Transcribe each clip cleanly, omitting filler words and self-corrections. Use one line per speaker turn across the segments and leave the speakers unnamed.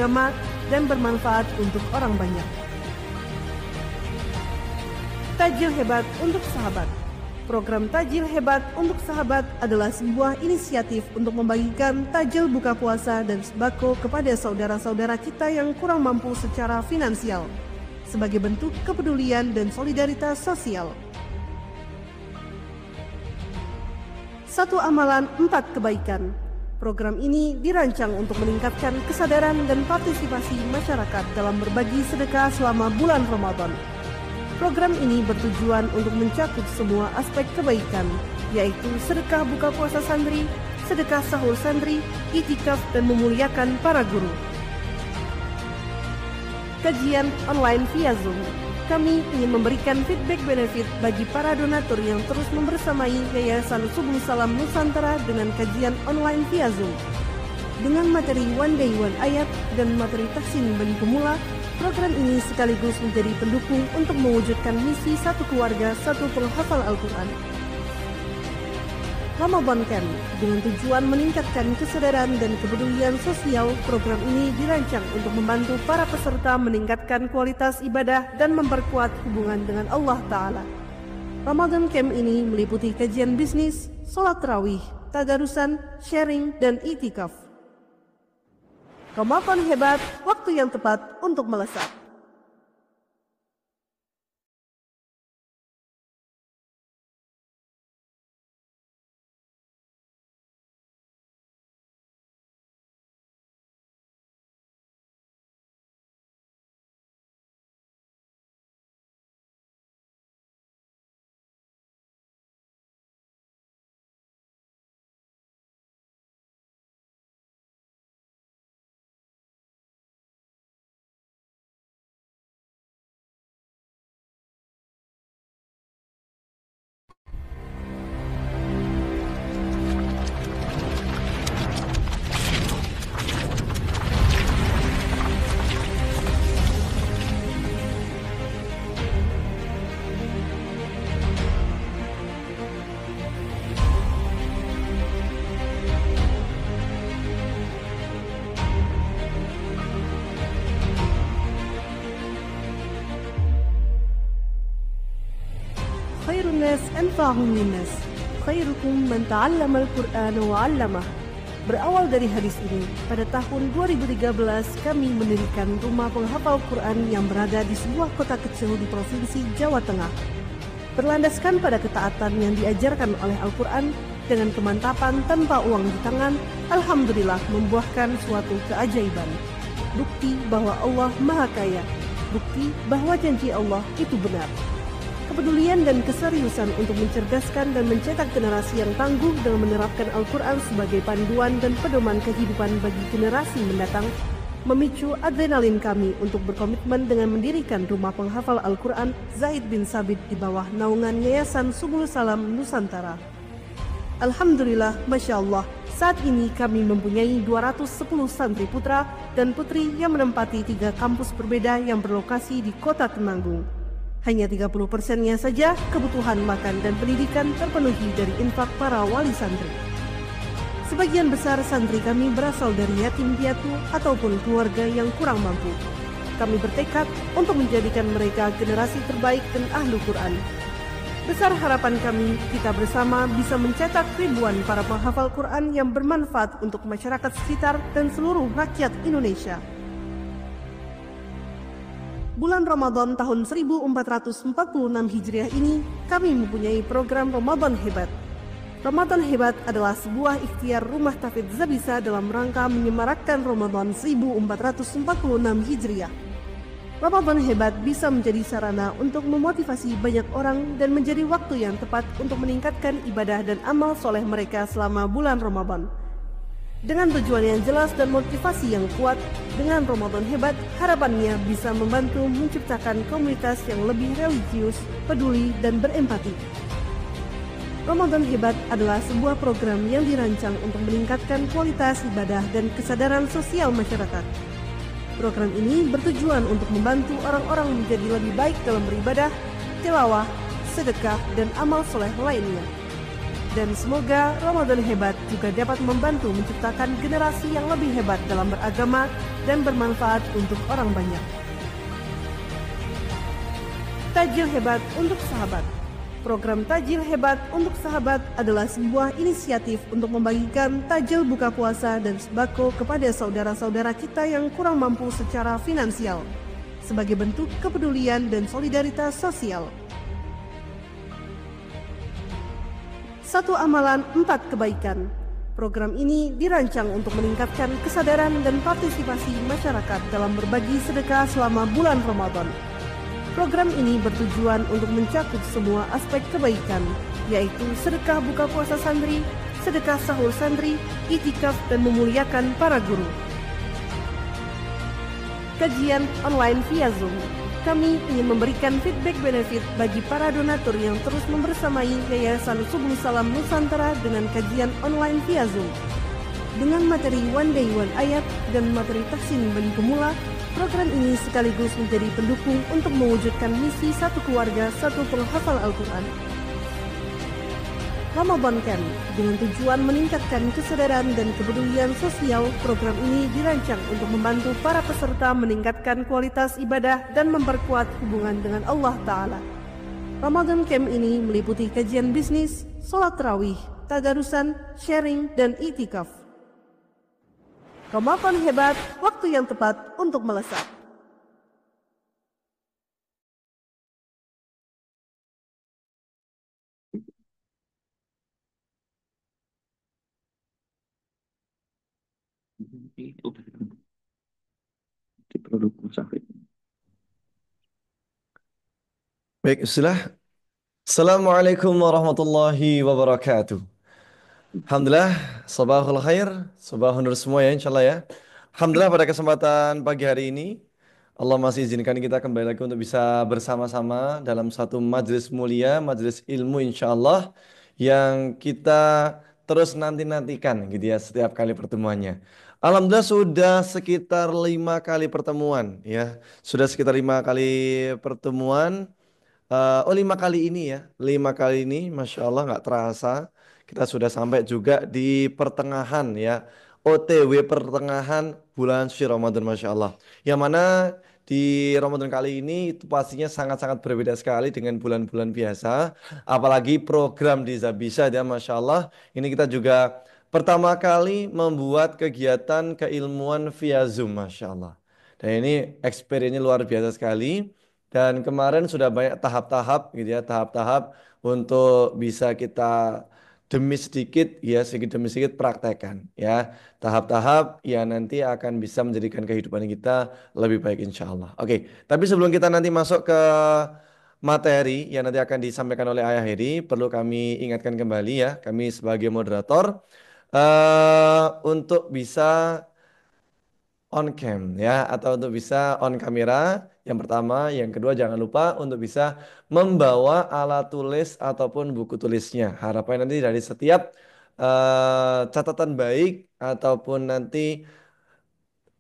beragama dan bermanfaat untuk orang banyak. Tajil Hebat untuk Sahabat. Program Tajil Hebat untuk Sahabat adalah sebuah inisiatif untuk membagikan tajil buka puasa dan sembako kepada saudara-saudara kita yang kurang mampu secara finansial, sebagai bentuk kepedulian dan solidaritas sosial. 1 amalan 4 kebaikan. Program ini dirancang untuk meningkatkan kesadaran dan partisipasi masyarakat dalam berbagi sedekah selama bulan Ramadan. Program ini bertujuan untuk mencakup semua aspek kebaikan, yaitu sedekah buka puasa santri, sedekah sahur santri, iktikaf, dan memuliakan para guru. Kajian online via Zoom. Kami ingin memberikan feedback benefit bagi para donatur yang terus membersamai Yayasan Subul Salam Nusantara dengan kajian online via Zoom. Dengan materi One Day One Ayat dan materi tahsin bagi pemula, program ini sekaligus menjadi pendukung untuk mewujudkan misi satu keluarga, satu penghafal Al-Quran. Ramadan Camp, dengan tujuan meningkatkan kesadaran dan kepedulian sosial, program ini dirancang untuk membantu para peserta meningkatkan kualitas ibadah dan memperkuat hubungan dengan Allah Ta'ala. Ramadan Camp ini meliputi kajian bisnis, sholat tarawih, tadarusan, sharing, dan iktikaf. Ramadan Hebat, waktu yang tepat untuk melesat. Khairun nas anfa'uhum linnas. Khairukum man ta'allama al-Qur'an wa 'allamah. Berawal dari hadis ini, pada tahun 2013 kami mendirikan rumah penghafal Quran yang berada di sebuah kota kecil di Provinsi Jawa Tengah. Berlandaskan pada ketaatan yang diajarkan oleh Al-Quran dengan kemantapan tanpa uang di tangan, alhamdulillah membuahkan suatu keajaiban. Bukti bahwa Allah Maha Kaya, bukti bahwa janji Allah itu benar. Kepedulian dan keseriusan untuk mencerdaskan dan mencetak generasi yang tangguh dalam menerapkan Al-Quran sebagai panduan dan pedoman kehidupan bagi generasi mendatang memicu adrenalin kami untuk berkomitmen dengan mendirikan rumah penghafal Al-Quran Zaid bin Sabit di bawah naungan Yayasan Subul Salam Nusantara. Alhamdulillah, Masya Allah, saat ini kami mempunyai 210 santri putra dan putri yang menempati 3 kampus berbeda yang berlokasi di Kota Temanggung. Hanya 30%-nya saja kebutuhan makan dan pendidikan terpenuhi dari infak para wali santri. Sebagian besar santri kami berasal dari yatim piatu ataupun keluarga yang kurang mampu. Kami bertekad untuk menjadikan mereka generasi terbaik dan ahlu Quran. Besar harapan kami, kita bersama bisa mencetak ribuan para penghafal Quran yang bermanfaat untuk masyarakat sekitar dan seluruh rakyat Indonesia. Bulan Ramadan tahun 1446 Hijriah ini, kami mempunyai program Ramadan Hebat. Ramadan Hebat adalah sebuah ikhtiar Rumah Tahfidz Zabisa dalam rangka menyemarakkan Ramadan 1446 Hijriah. Ramadan Hebat bisa menjadi sarana untuk memotivasi banyak orang dan menjadi waktu yang tepat untuk meningkatkan ibadah dan amal soleh mereka selama bulan Ramadan. Dengan tujuan yang jelas dan motivasi yang kuat, dengan Ramadan Hebat, harapannya bisa membantu menciptakan komunitas yang lebih religius, peduli, dan berempati. Ramadan Hebat adalah sebuah program yang dirancang untuk meningkatkan kualitas ibadah dan kesadaran sosial masyarakat. Program ini bertujuan untuk membantu orang-orang menjadi lebih baik dalam beribadah, tilawah, sedekah, dan amal soleh lainnya. Dan semoga Ramadan Hebat juga dapat membantu menciptakan generasi yang lebih hebat dalam beragama dan bermanfaat untuk orang banyak. Tajil Hebat untuk Sahabat. Program Tajil Hebat untuk Sahabat adalah sebuah inisiatif untuk membagikan tajil buka puasa dan sembako kepada saudara-saudara kita yang kurang mampu secara finansial, sebagai bentuk kepedulian dan solidaritas sosial. Satu amalan, 4 kebaikan. Program ini dirancang untuk meningkatkan kesadaran dan partisipasi masyarakat dalam berbagi sedekah selama bulan Ramadan. Program ini bertujuan untuk mencakup semua aspek kebaikan, yaitu sedekah buka puasa santri, sedekah sahur santri, itikaf, dan memuliakan para guru. Kajian online via Zoom. Kami ingin memberikan feedback benefit bagi para donatur yang terus membersamai Yayasan Subul Salam Nusantara dengan kajian online via Zoom. Dengan materi One Day One Ayat dan materi tahsin bagi pemula, program ini sekaligus menjadi pendukung untuk mewujudkan misi satu keluarga, satu penghafal Al-Quran. Ramadan Camp, dengan tujuan meningkatkan kesadaran dan kepedulian sosial, program ini dirancang untuk membantu para peserta meningkatkan kualitas ibadah dan memperkuat hubungan dengan Allah Ta'ala. Ramadan Camp ini meliputi kajian bisnis, sholat tarawih, tadarusan, sharing, dan itikaf. Ramadan Hebat, waktu yang tepat untuk melesat.
Di produk musafir.
Baik, istilah. Assalamualaikum warahmatullahi wabarakatuh. Alhamdulillah, sabahul khair, sabahun nur semua ya insyaAllah ya. Alhamdulillah pada kesempatan pagi hari ini, Allah masih izinkan kita kembali lagi untuk bisa bersama-sama dalam satu majelis mulia, majelis ilmu insyaAllah, yang kita terus nanti-nantikan gitu ya setiap kali pertemuannya. Alhamdulillah sudah sekitar 5 kali pertemuan ya, sudah sekitar 5 kali pertemuan. 5 kali ini ya, 5 kali ini, masya Allah nggak terasa kita sudah sampai juga di pertengahan ya, OTW pertengahan bulan suci Ramadan, masya Allah. Yang mana di Ramadan kali ini itu pastinya sangat-sangat berbeda sekali dengan bulan-bulan biasa, apalagi program di Zabisa ya, masya Allah. Ini kita juga pertama kali membuat kegiatan keilmuan via Zoom, masya Allah. Dan ini experience-nya luar biasa sekali. Dan kemarin sudah banyak tahap-tahap gitu ya, tahap-tahap untuk bisa kita demi sedikit ya, sedikit demi sedikit praktekkan ya. Tahap-tahap yang nanti akan bisa menjadikan kehidupan kita lebih baik insya Allah. Oke, tapi sebelum kita nanti masuk ke materi yang nanti akan disampaikan oleh Ayah Heri, perlu kami ingatkan kembali ya, kami sebagai moderator untuk bisa on cam ya, atau untuk bisa on kamera yang pertama, yang kedua jangan lupa untuk bisa membawa alat tulis ataupun buku tulisnya. Harapan nanti dari setiap catatan baik ataupun nanti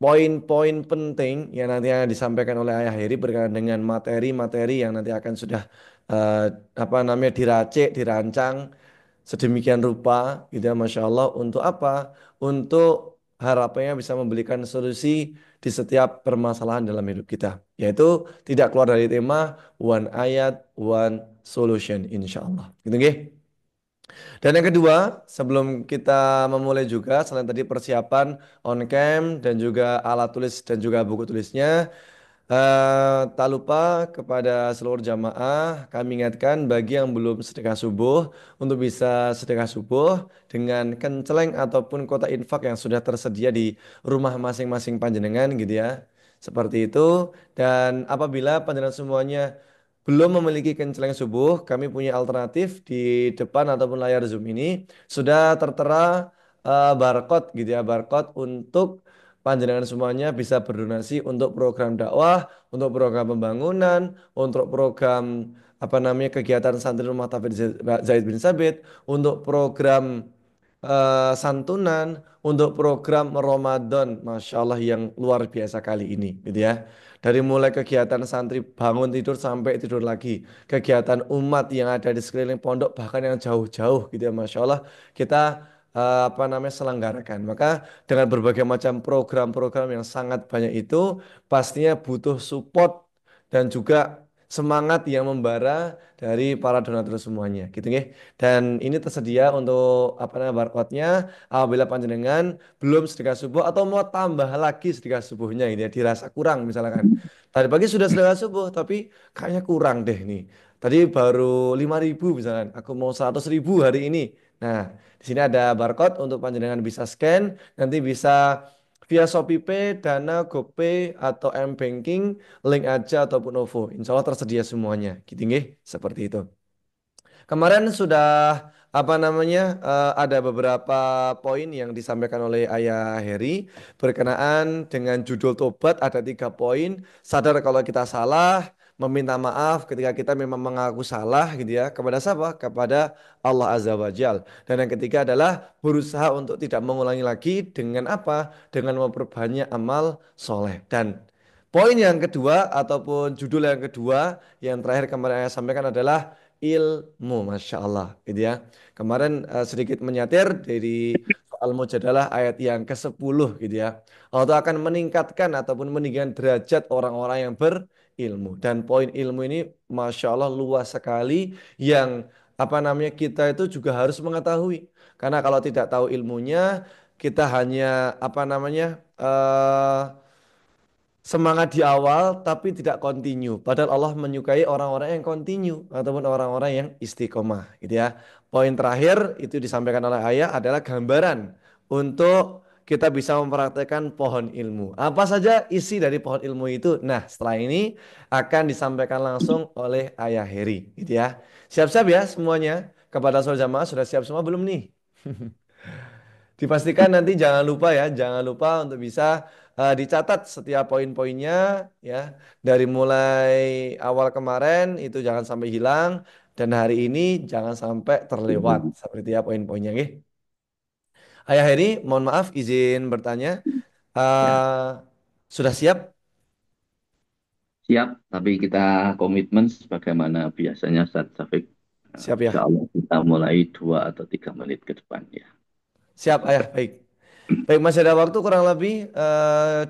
poin-poin penting yang nanti akan disampaikan oleh Ayah Heri berkaitan dengan materi-materi yang nanti akan sudah eh, diracik, dirancang sedemikian rupa gitu ya, Masya Allah. Untuk apa? Untuk harapannya bisa memberikan solusi di setiap permasalahan dalam hidup kita, yaitu tidak keluar dari tema one ayat one solution insya Allah gitu nggih. Dan yang kedua, sebelum kita memulai juga, selain tadi persiapan on cam dan juga alat tulis dan juga buku tulisnya, tak lupa kepada seluruh jamaah, kami ingatkan bagi yang belum sedekah subuh untuk bisa sedekah subuh dengan kenceleng ataupun kotak infak yang sudah tersedia di rumah masing-masing panjenengan gitu ya. Seperti itu. Dan apabila panjenengan semuanya belum memiliki kenceleng subuh, kami punya alternatif di depan ataupun layar Zoom ini sudah tertera barcode gitu ya, barcode untuk panjenengan semuanya bisa berdonasi untuk program dakwah, untuk program pembangunan, untuk program kegiatan santri rumah Tafid Zaid bin Sabit, untuk program santunan, untuk program Ramadan, masya Allah yang luar biasa kali ini, gitu ya. Dari mulai kegiatan santri bangun tidur sampai tidur lagi, kegiatan umat yang ada di sekeliling pondok bahkan yang jauh-jauh, gitu ya, masya Allah. Kita apa namanya selenggarakan. Maka dengan berbagai macam program-program yang sangat banyak itu pastinya butuh support dan juga semangat yang membara dari para donatur semuanya gitu nggih. Dan ini tersedia untuk apa namanya barcode-nya apabila panjenengan belum sedekah subuh atau mau tambah lagi sedekah subuhnya ini ya dirasa kurang misalkan. Tadi pagi sudah sedekah subuh tapi kayaknya kurang deh nih. Tadi baru 5.000 misalkan, aku mau 100.000 hari ini. Nah, di sini ada barcode untuk panjenengan bisa scan, nanti bisa via ShopeePay, Dana, GoPay, atau M-Banking, link aja ataupun OVO. Insya Allah tersedia semuanya. Gitu nggih, seperti itu. Kemarin sudah apa namanya ada beberapa poin yang disampaikan oleh Ayah Heri berkenaan dengan judul tobat ada 3 poin. Sadar kalau kita salah, meminta maaf ketika kita memang mengaku salah gitu ya. Kepada siapa? Kepada Allah Azza wa Jal. Dan yang ketiga adalah berusaha untuk tidak mengulangi lagi dengan apa? Dengan memperbanyak amal soleh. Dan poin yang kedua ataupun judul yang kedua yang terakhir kemarin saya sampaikan adalah ilmu, masya Allah, gitu ya. Kemarin sedikit menyatir dari soal mujadalah ayat yang ke-10 gitu ya. Allah Ta'ala akan meningkatkan ataupun meninggikan derajat orang-orang yang berilmu. Dan poin ilmu ini, masya Allah, luas sekali yang apa namanya kita itu juga harus mengetahui. Karena kalau tidak tahu ilmunya, kita hanya apa namanya semangat di awal tapi tidak continue. Padahal Allah menyukai orang-orang yang continue ataupun orang-orang yang istiqomah gitu ya. Poin terakhir itu disampaikan oleh ayah adalah gambaran untuk kita bisa mempraktekkan pohon ilmu. Apa saja isi dari pohon ilmu itu? Nah, setelah ini akan disampaikan langsung oleh Ayah Heri gitu ya. Siap-siap ya semuanya. Kepada saudara jamaah sudah siap semua belum nih? Dipastikan nanti jangan lupa ya, jangan lupa untuk bisa dicatat setiap poin-poinnya ya. Dari mulai awal kemarin itu jangan sampai hilang dan hari ini jangan sampai terlewat seperti ya poin-poinnya nggih. Ayah Heri, mohon maaf izin bertanya.
Ya,
Eh, sudah siap?
siap. Tapi kita komitmen sebagaimana biasanya Ustaz Safik.
Siap
Insya
ya.
Allah kita mulai 2 atau 3 menit ke depan ya.
Siap Ayah, baik. Baik, masih ada waktu kurang lebih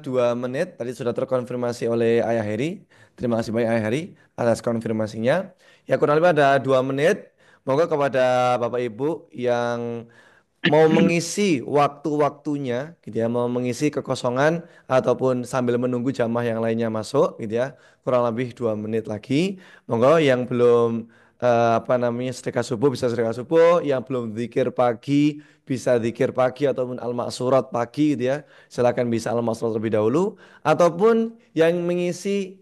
2 menit. Tadi sudah terkonfirmasi oleh Ayah Heri. Terima kasih banyak Ayah Heri atas konfirmasinya. Ya kurang lebih ada 2 menit. Moga kepada Bapak Ibu yang mau mengisi waktu-waktunya gitu ya, mau mengisi kekosongan ataupun sambil menunggu jamaah yang lainnya masuk gitu ya, kurang lebih 2 menit lagi. Monggo yang belum apa namanya sedekah subuh bisa sedekah subuh, yang belum zikir pagi bisa zikir pagi ataupun al-maksurat pagi gitu ya. Silakan bisa al-maksurat terlebih dahulu ataupun yang mengisi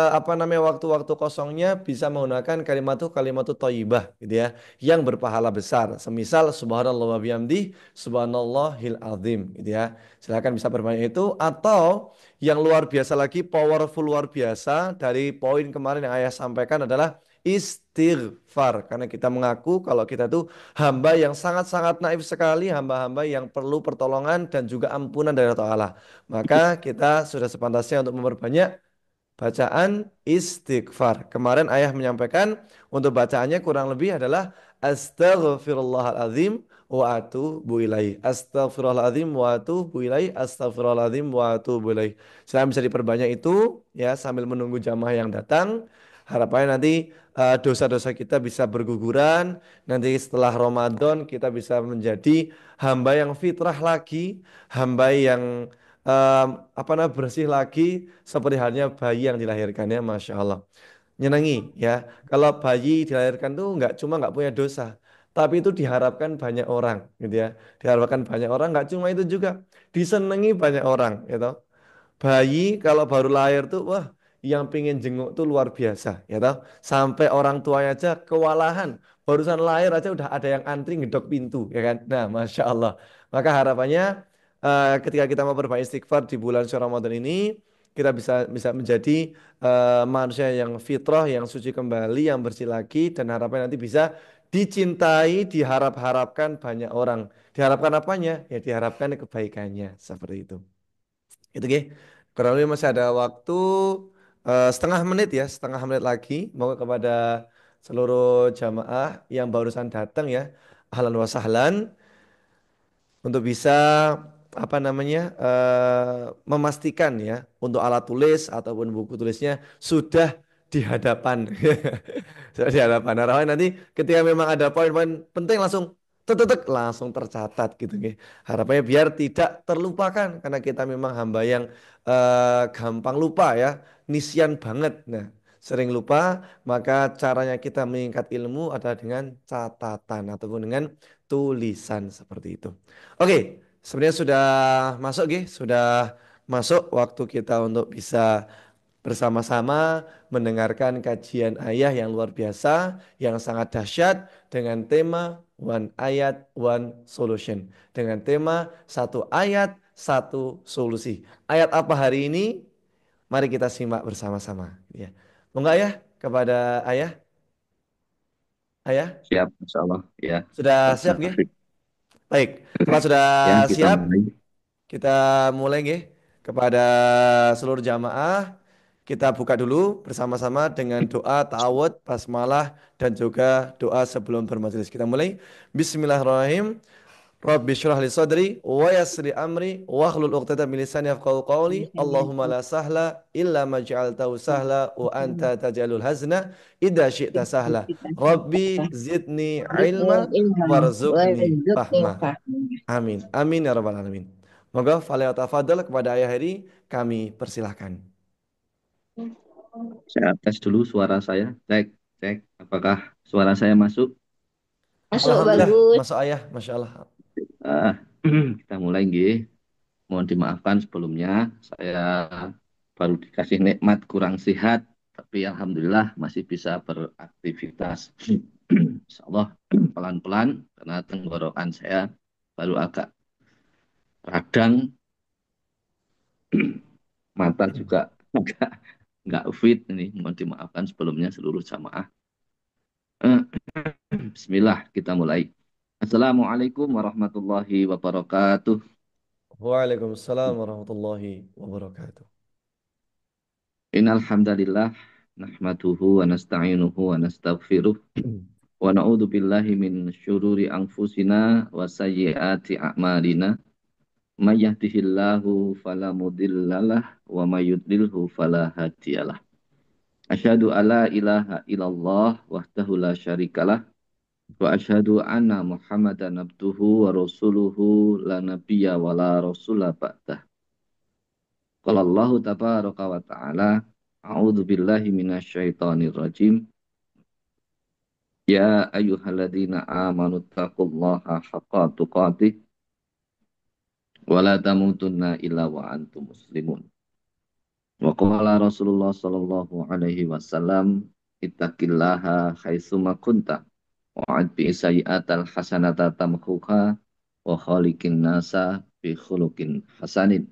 apa namanya waktu-waktu kosongnya bisa menggunakan kalimat thayyibah gitu ya yang berpahala besar. Semisal subhanallah wa bihamdi subhanallahil azim gitu ya. Silakan bisa berbanyak itu atau yang luar biasa lagi powerful luar biasa dari poin kemarin yang ayah sampaikan adalah istighfar karena kita mengaku kalau kita tuh hamba yang sangat-sangat naif sekali, hamba-hamba yang perlu pertolongan dan juga ampunan dari Allah Ta'ala. Maka kita sudah sepantasnya untuk memperbanyak bacaan istighfar. Kemarin ayah menyampaikan untuk bacaannya kurang lebih adalah astaghfirullahaladzim wa atubu ilaih. Astaghfirullahaladzim wa atubu ilaih. Astaghfirullahaladzim wa atubu ilaih. Silahkan bisa diperbanyak itu ya sambil menunggu jamaah yang datang. Harapannya nanti dosa-dosa kita bisa berguguran. Nanti setelah Ramadan kita bisa menjadi hamba yang fitrah lagi, hamba yang apa namanya bersih lagi seperti halnya bayi yang dilahirkannya, masya Allah. Nyenangi ya. Kalau bayi dilahirkan tuh nggak punya dosa, tapi itu diharapkan banyak orang, gitu ya. Diharapkan banyak orang, nggak cuma itu juga disenangi banyak orang, gitu. Bayi kalau baru lahir tuh wah yang pingin jenguk tuh luar biasa ya toh. Sampai orang tuanya aja kewalahan. Barusan lahir aja udah ada yang antri ngedok pintu ya kan. Nah, Masya Allah. Maka harapannya ketika kita mau berbanyak istighfar di bulan suci Ramadan ini kita bisa bisa menjadi manusia yang fitrah, yang suci kembali, yang bersih lagi dan harapannya nanti bisa dicintai, diharap-harapkan banyak orang. Diharapkan apanya? Ya diharapkan kebaikannya seperti itu. Itu Ge. Kurang lebih masih ada waktu setengah menit ya, setengah menit lagi. Moga kepada seluruh jamaah yang barusan datang ya, ahlan wa sahlan. untuk bisa apa namanya memastikan ya untuk alat tulis ataupun buku tulisnya sudah di hadapan. Sudah di hadapan. Harapan nanti ketika memang ada poin-poin penting langsung tetetek langsung tercatat gitu nggih. Harapannya biar tidak terlupakan karena kita memang hamba yang gampang lupa ya, nisyan banget. Nah, sering lupa, maka caranya kita meningkat ilmu adalah dengan catatan ataupun dengan tulisan seperti itu. Oke, sebenarnya sudah masuk Gi, sudah masuk waktu kita untuk bisa bersama-sama mendengarkan kajian ayah yang luar biasa, yang sangat dahsyat dengan tema One Ayat, One Solution. Dengan tema satu ayat, satu solusi. Ayat apa hari ini? Mari kita simak bersama-sama. Ya. Mau nggak ya kepada ayah? Ayah,
Siap, Insya Allah. Ya,
sudah
Ustaz
siap nggih?
Taufik.
Baik, kalau sudah
Ya, kita
siap,
mulai.
kita mulai nggih kepada seluruh jamaah. Kita buka dulu bersama-sama dengan doa ta'awud, basmalah dan juga doa sebelum bermajelis. Kita mulai. Bismillahirrahmanirrahim. Rabbi syrah li sadri wa yassir li amri wa hlul 'uqdatam min lisani yafqahu qawli. Allahumma la sahla illa ma ja'altahu sahla wa anta taj'alul hazna idza syi'ta sahla. Rabbi zidni ilma warzuqni fahma. Amin. Amin ya rabbal alamin. Moga fala tafadhal kepada ayah Heri kami persilahkan.
Saya tes dulu suara saya. Cek, cek. Apakah suara saya masuk?
Masuk
Alhamdulillah,
bagus.
masuk ayah, masya Allah.
Ah, kita mulai, nggih. Mohon dimaafkan sebelumnya. Saya baru dikasih nikmat kurang sehat. Tapi Alhamdulillah masih bisa beraktivitas. Insya Allah pelan-pelan. Karena tenggorokan saya baru agak radang. Mata juga agak nggak fit ini. Mohon dimaafkan sebelumnya seluruh jamaah. Bismillah, kita mulai. Assalamualaikum warahmatullahi wabarakatuh.
Waalaikumsalam warahmatullahi wabarakatuh.
Innal hamdalillah nahmaduhu wa nasta'inuhu wa nastaghfiruh wa na'udzu billahi min syururi anfusina wa sayyiati a'malina. May yahdihillahu fala mudhillalah wa may yudlilhu fala hadiyalah. Asyhadu alla ilaha illallah wahdahu la syarikalah wa asyhadu anna Muhammadan abduhu wa rasuluhu la nabiyya wa la rasula ba'dah. Qala Allah tabaraka wa ta'ala, a'udzu billahi minasyaitonir rajim. Ya ayyuhalladzina amanu taqullaha haqqa tuqatih wa la tamutunna illa wa antum muslimun. Wa qala Rasulullah sallallahu alaihi wasallam, ittaqillaha haitsuma kunta wa adbi sayyi'atal hasanata tamhuha wa khaliqin nasa bi khuluqin hasanin.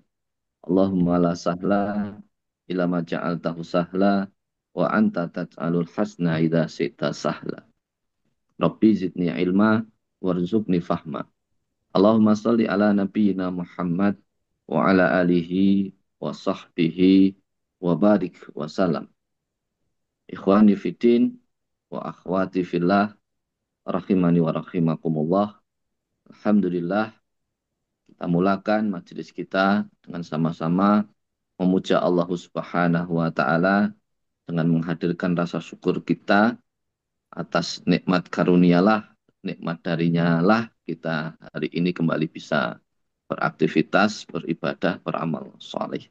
Allahumma la sahla ila ma ja'altahu sahla wa anta taj'alul hasna idza syi'ta sahla. Rabbi zidni ilma warzuqni fahma. Allahumma salli ala nabiyyina Muhammad wa ala alihi wa sahbihi wa barik wa salam. Ikhwani fiddin wa akhwati fillah rahimani wa rahimakumullah. Alhamdulillah, kita mulakan majelis kita dengan sama-sama memuja Allah Subhanahu wa taala dengan menghadirkan rasa syukur kita atas nikmat karunialah, nikmat darinya lah kita hari ini kembali bisa beraktivitas, beribadah, beramal soleh.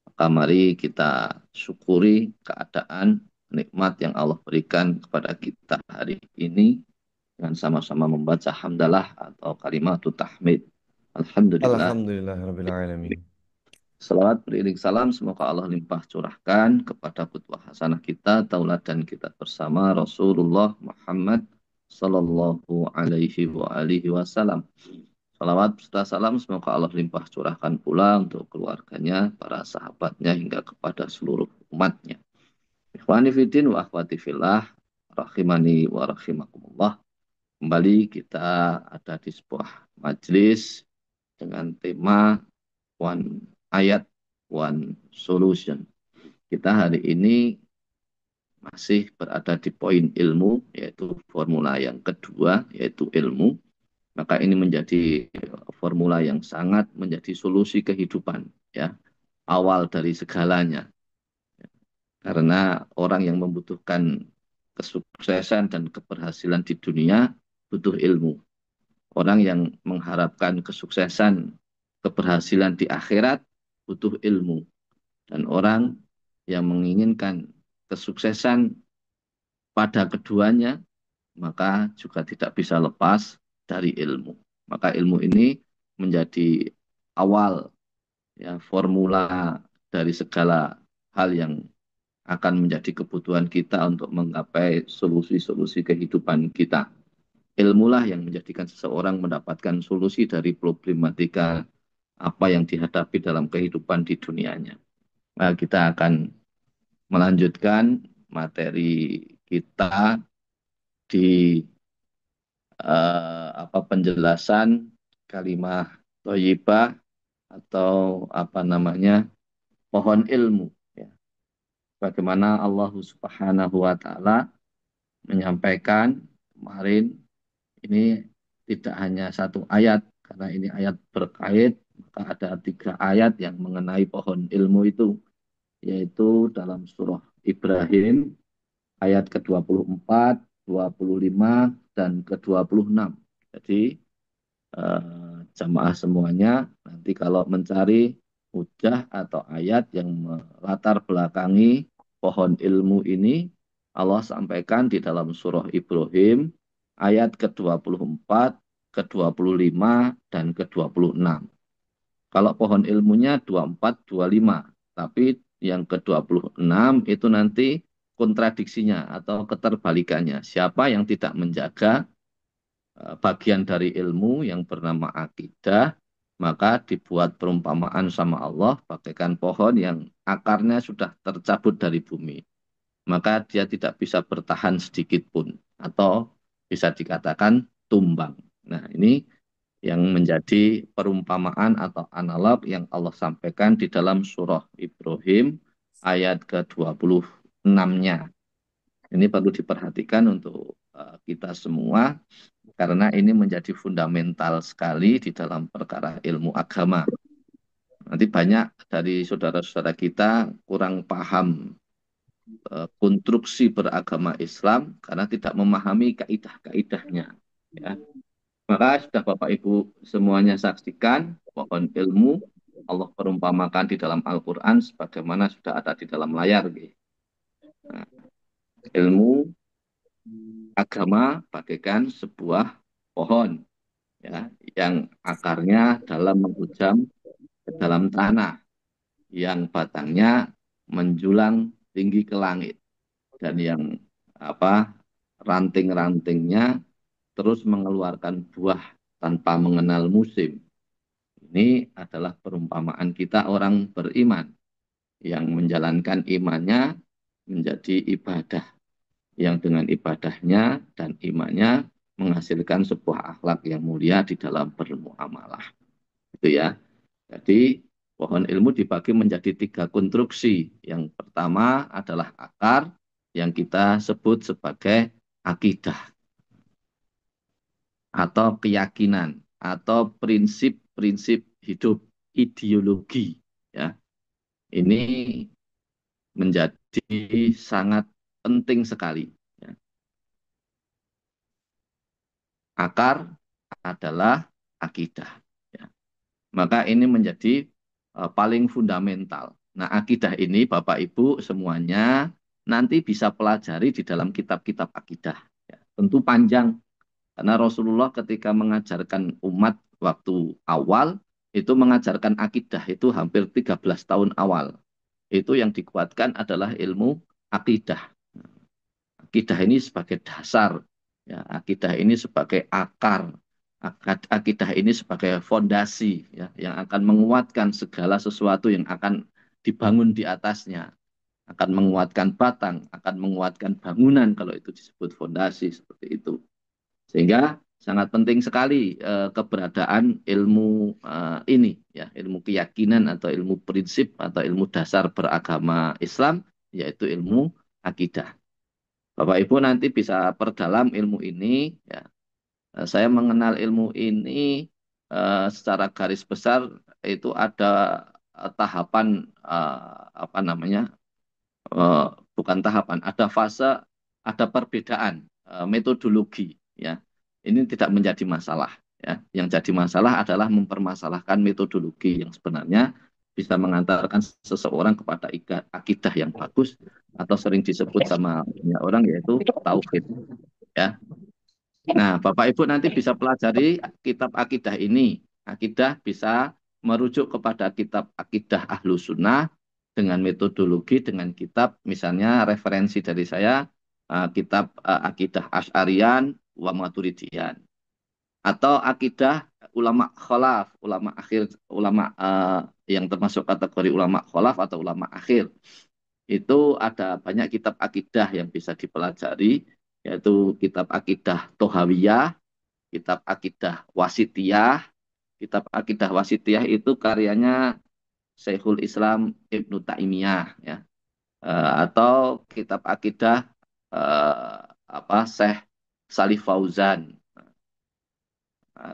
Maka mari kita syukuri keadaan nikmat yang Allah berikan kepada kita hari ini dengan sama-sama membaca hamdalah atau kalimat tahmid. Alhamdulillah.
Alhamdulillah rabbil alamin.
Salawat beriring salam semoga Allah limpah curahkan kepada qudwah hasanah kita, tauladan kita bersama Rasulullah Muhammad sallallahu alaihi wa alihi wasallam. Salawat serta salam semoga Allah limpah curahkan pula untuk keluarganya, para sahabatnya hingga kepada seluruh umatnya. Ikhwani fiddin wa akhwati fillah rahimani wa rahimakumullah. Kembali kita ada di sebuah majelis dengan tema One Ayat, One Solution. Kita hari ini masih berada di poin ilmu, yaitu formula yang kedua, yaitu ilmu. Maka ini menjadi formula yang sangat menjadi solusi kehidupan, ya, awal dari segalanya. Karena orang yang membutuhkan kesuksesan dan keberhasilan di dunia butuh ilmu. Orang yang mengharapkan kesuksesan, keberhasilan di akhirat butuh ilmu. Dan orang yang menginginkan kesuksesan pada keduanya, maka juga tidak bisa lepas dari ilmu. Maka ilmu ini menjadi awal, ya, formula dari segala hal yang akan menjadi kebutuhan kita untuk menggapai solusi-solusi kehidupan kita. Ilmulah yang menjadikan seseorang mendapatkan solusi dari problematika apa yang dihadapi dalam kehidupan di dunianya. Nah, kita akan melanjutkan materi kita di penjelasan kalimah thayyibah atau apa namanya, pohon ilmu, ya. Bagaimana Allah Subhanahu wa taala menyampaikan kemarin, ini tidak hanya satu ayat, karena ini ayat berkait, maka ada 3 ayat yang mengenai pohon ilmu itu, yaitu dalam surah Ibrahim ayat ke-24, 25, dan ke-26. Jadi jamaah semuanya nanti kalau mencari hujah atau ayat yang melatar belakangi pohon ilmu ini, Allah sampaikan di dalam surah Ibrahim ayat ke-24, ke-25, dan ke-26. Kalau pohon ilmunya 24, 25, tapi yang ke-26 itu nanti kontradiksinya atau keterbalikannya. Siapa yang tidak menjaga bagian dari ilmu yang bernama akidah, maka dibuat perumpamaan sama Allah bagaikan pohon yang akarnya sudah tercabut dari bumi. Maka dia tidak bisa bertahan sedikit pun, atau bisa dikatakan tumbang. Nah, ini yang menjadi perumpamaan atau analog yang Allah sampaikan di dalam surah Ibrahim ayat ke-26-nya. Ini perlu diperhatikan untuk kita semua, karena ini menjadi fundamental sekali di dalam perkara ilmu agama. Nanti banyak dari saudara-saudara kita kurang paham konstruksi beragama Islam karena tidak memahami kaidah-kaidahnya. Ya. Maka sudah Bapak Ibu semuanya saksikan pohon ilmu Allah perumpamakan di dalam Al-Quran sebagaimana sudah ada di dalam layar. Nah, ilmu agama bagaikan sebuah pohon, ya, yang akarnya dalam menghujam ke dalam tanah, yang batangnya menjulang tinggi ke langit, dan yang ranting-rantingnya terus mengeluarkan buah tanpa mengenal musim. Ini adalah perumpamaan kita orang beriman yang menjalankan imannya menjadi ibadah, yang dengan ibadahnya dan imannya menghasilkan sebuah akhlak yang mulia di dalam bermuamalah. Itu ya. Jadi pohon ilmu dibagi menjadi 3 konstruksi. Yang pertama adalah akar yang kita sebut sebagai akidah atau keyakinan atau prinsip-prinsip hidup, ideologi, ya. Ini menjadi sangat penting sekali, ya. Akar adalah akidah, ya. Maka ini menjadi paling fundamental. Nah, akidah ini Bapak Ibu semuanya nanti bisa pelajari di dalam kitab-kitab akidah, ya. Tentu panjang, karena Rasulullah ketika mengajarkan umat waktu awal, itu mengajarkan akidah itu hampir 13 tahun awal. Itu yang dikuatkan adalah ilmu akidah. Akidah ini sebagai dasar, ya, akidah ini sebagai akar, akidah ini sebagai fondasi, ya, yang akan menguatkan segala sesuatu yang akan dibangun di atasnya, akan menguatkan batang, akan menguatkan bangunan kalau itu disebut fondasi seperti itu. Sehingga sangat penting sekali keberadaan ilmu ini, ya, ilmu keyakinan atau ilmu prinsip atau ilmu dasar beragama Islam, yaitu ilmu akidah. Bapak Ibu nanti bisa perdalam ilmu ini, ya, Saya mengenal ilmu ini secara garis besar itu ada tahapan apa namanya eh, bukan tahapan, ada fase, ada perbedaan metodologi ya. Ini tidak menjadi masalah ya. Yang jadi masalah adalah mempermasalahkan metodologi yang sebenarnya bisa mengantarkan seseorang kepada akidah yang bagus atau sering disebut sama banyak orang yaitu tauhid ya. Nah, Bapak Ibu nanti bisa pelajari kitab akidah ini. Akidah bisa merujuk kepada kitab akidah Ahlu Sunnah dengan metodologi, dengan kitab, misalnya referensi dari saya, kitab akidah Asy'ariyan wa Maturidiyan. Atau akidah ulama khalaf, ulama akhir, ulama yang termasuk kategori ulama khalaf atau ulama akhir. Itu ada banyak kitab akidah yang bisa dipelajari, yaitu kitab akidah Tohawiyah, kitab akidah Wasitiyah. Kitab akidah Wasitiyah itu karyanya Syekhul Islam Ibnu Taimiyah ya. Atau kitab akidah Syekh Salih Fauzan.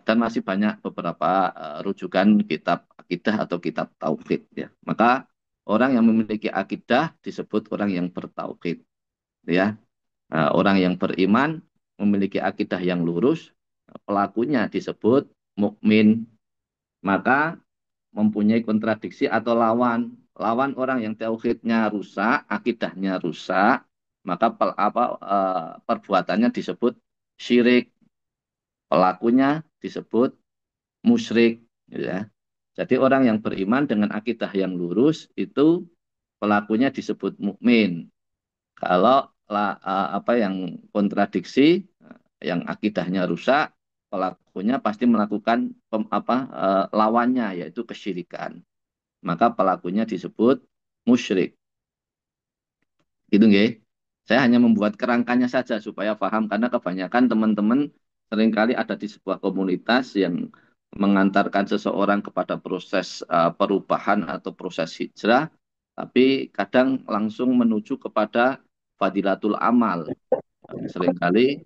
Dan masih banyak beberapa rujukan kitab akidah atau kitab tauhid ya. Maka orang yang memiliki akidah disebut orang yang bertauhid ya. Orang yang beriman memiliki akidah yang lurus, pelakunya disebut mukmin. Maka mempunyai kontradiksi atau lawan. Lawan orang yang tauhidnya rusak, akidahnya rusak, maka perbuatannya disebut syirik, pelakunya disebut musyrik, gitu ya. Jadi orang yang beriman dengan akidah yang lurus itu pelakunya disebut mukmin. Kalau yang kontradiksi, yang akidahnya rusak, pelakunya pasti melakukan lawannya yaitu kesyirikan. Maka pelakunya disebut musyrik. Gitu nggih. Saya hanya membuat kerangkanya saja supaya paham karena kebanyakan teman-teman seringkali ada di sebuah komunitas yang mengantarkan seseorang kepada proses perubahan atau proses hijrah, tapi kadang langsung menuju kepada fadilatul amal. Seringkali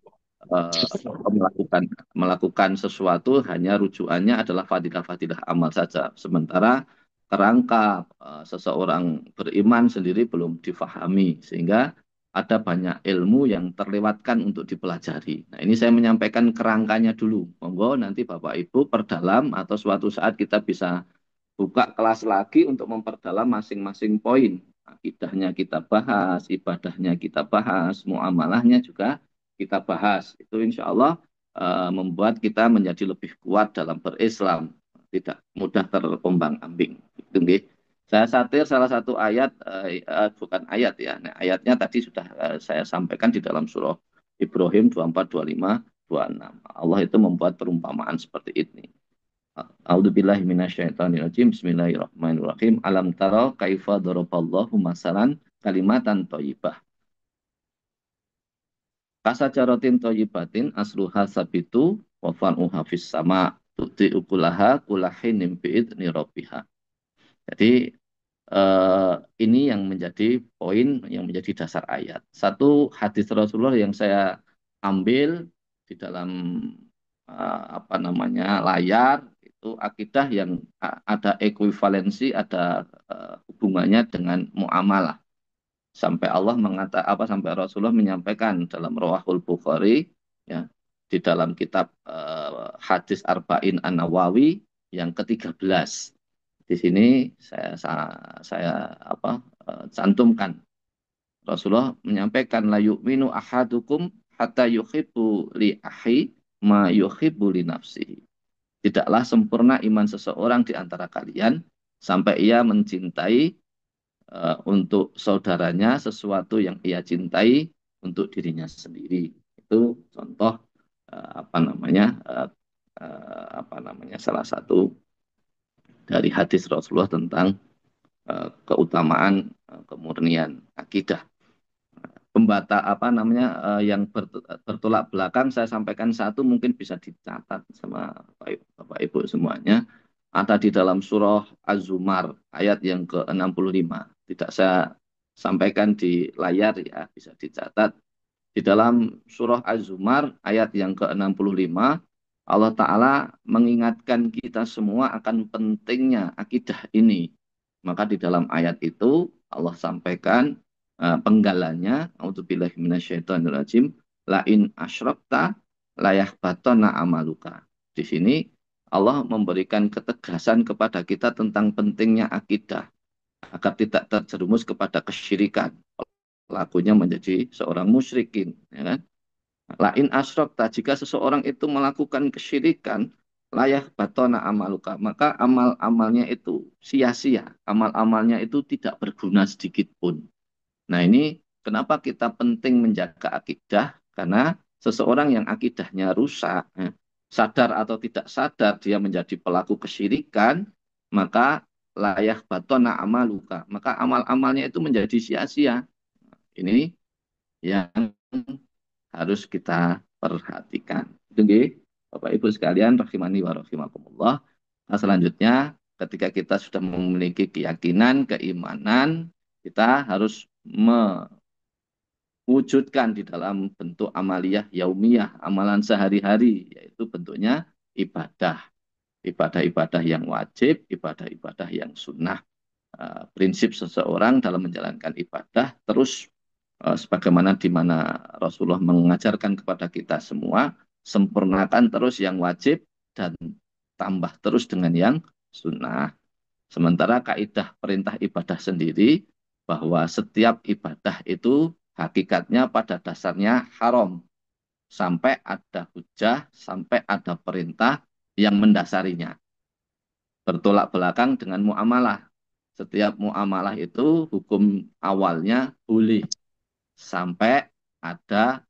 melakukan sesuatu hanya rujukannya adalah fadilah-fadilah amal saja. Sementara kerangka seseorang beriman sendiri belum difahami sehingga ada banyak ilmu yang terlewatkan untuk dipelajari. Nah, ini saya menyampaikan kerangkanya dulu. Monggo nanti Bapak Ibu perdalam atau suatu saat kita bisa buka kelas lagi untuk memperdalam masing-masing poin. Akidahnya kita bahas, ibadahnya kita bahas, muamalahnya juga kita bahas. Itu insya Allah membuat kita menjadi lebih kuat dalam berislam, tidak mudah terombang-ambing. Itu nggih. Saya satir salah satu ayat, bukan ayat ya. Nah, ayatnya tadi sudah saya sampaikan di dalam surah Ibrahim 24, 25, 26. Allah itu membuat perumpamaan seperti ini. A'udzubillahi minasyaitonirrajim. Bismillahirrahmanirrahim. Alam tara kaifa daraballahu masalan kalimatan thayyibah. Kasajaratin thayyibatin asluha sabitu wa far'uha fis sama tu'ti ukulaha kulahinim bi'idni rabbiha. Jadi ini yang menjadi poin yang menjadi dasar ayat. Satu hadis Rasulullah yang saya ambil di dalam layar itu akidah yang ada ekuivalensi, ada hubungannya dengan muamalah. Sampai sampai Rasulullah menyampaikan dalam Rawahul Bukhari ya, di dalam kitab hadis Arba'in An-Nawawi yang ke-13. Di sini saya cantumkan. Rasulullah menyampaikan la yu'minu ahadukum hatta yuhibbu li akhi ma yuhibbu li nafsihi. Tidaklah sempurna iman seseorang di antara kalian sampai ia mencintai untuk saudaranya sesuatu yang ia cintai untuk dirinya sendiri. Itu contoh salah satu dari hadis Rasulullah tentang keutamaan kemurnian akidah. Yang bertolak belakang saya sampaikan satu mungkin bisa dicatat sama Bapak Ibu semuanya. Ada di dalam surah Az-Zumar ayat yang ke-65. Tidak saya sampaikan di layar ya, bisa dicatat. Di dalam surah Az-Zumar ayat yang ke-65, Allah Ta'ala mengingatkan kita semua akan pentingnya akidah ini. Maka di dalam ayat itu Allah sampaikan penggalannya, a'udzubillahi minasyaitonirrajim, la in asyrakta la yahbatana amaluka. Di sini Allah memberikan ketegasan kepada kita tentang pentingnya akidah agar tidak terjerumus kepada kesyirikan. Pelakunya menjadi seorang musyrikin, ya kan? Lain asrokta, jika seseorang itu melakukan kesyirikan, layak batona amaluka, maka amal-amalnya itu sia-sia, amal-amalnya itu tidak berguna sedikit pun. Nah ini kenapa kita penting menjaga akidah, karena seseorang yang akidahnya rusak, sadar atau tidak sadar dia menjadi pelaku kesyirikan, maka layak batona amaluka, maka amal-amalnya itu menjadi sia-sia. Ini yang harus kita perhatikan. Itu nggih, Bapak Ibu sekalian rahimani wa rahimakumullah. Nah, selanjutnya ketika kita sudah memiliki keyakinan, keimanan, kita harus mewujudkan di dalam bentuk amaliyah yaumiyah, amalan sehari-hari, yaitu bentuknya ibadah. Ibadah-ibadah yang wajib, ibadah-ibadah yang sunnah. Prinsip seseorang dalam menjalankan ibadah terus sebagaimana di mana Rasulullah mengajarkan kepada kita semua, sempurnakan terus yang wajib dan tambah terus dengan yang sunnah. Sementara kaidah perintah ibadah sendiri bahwa setiap ibadah itu hakikatnya pada dasarnya haram sampai ada hujah, sampai ada perintah yang mendasarinya. Bertolak belakang dengan muamalah. Setiap muamalah itu hukum awalnya boleh sampai ada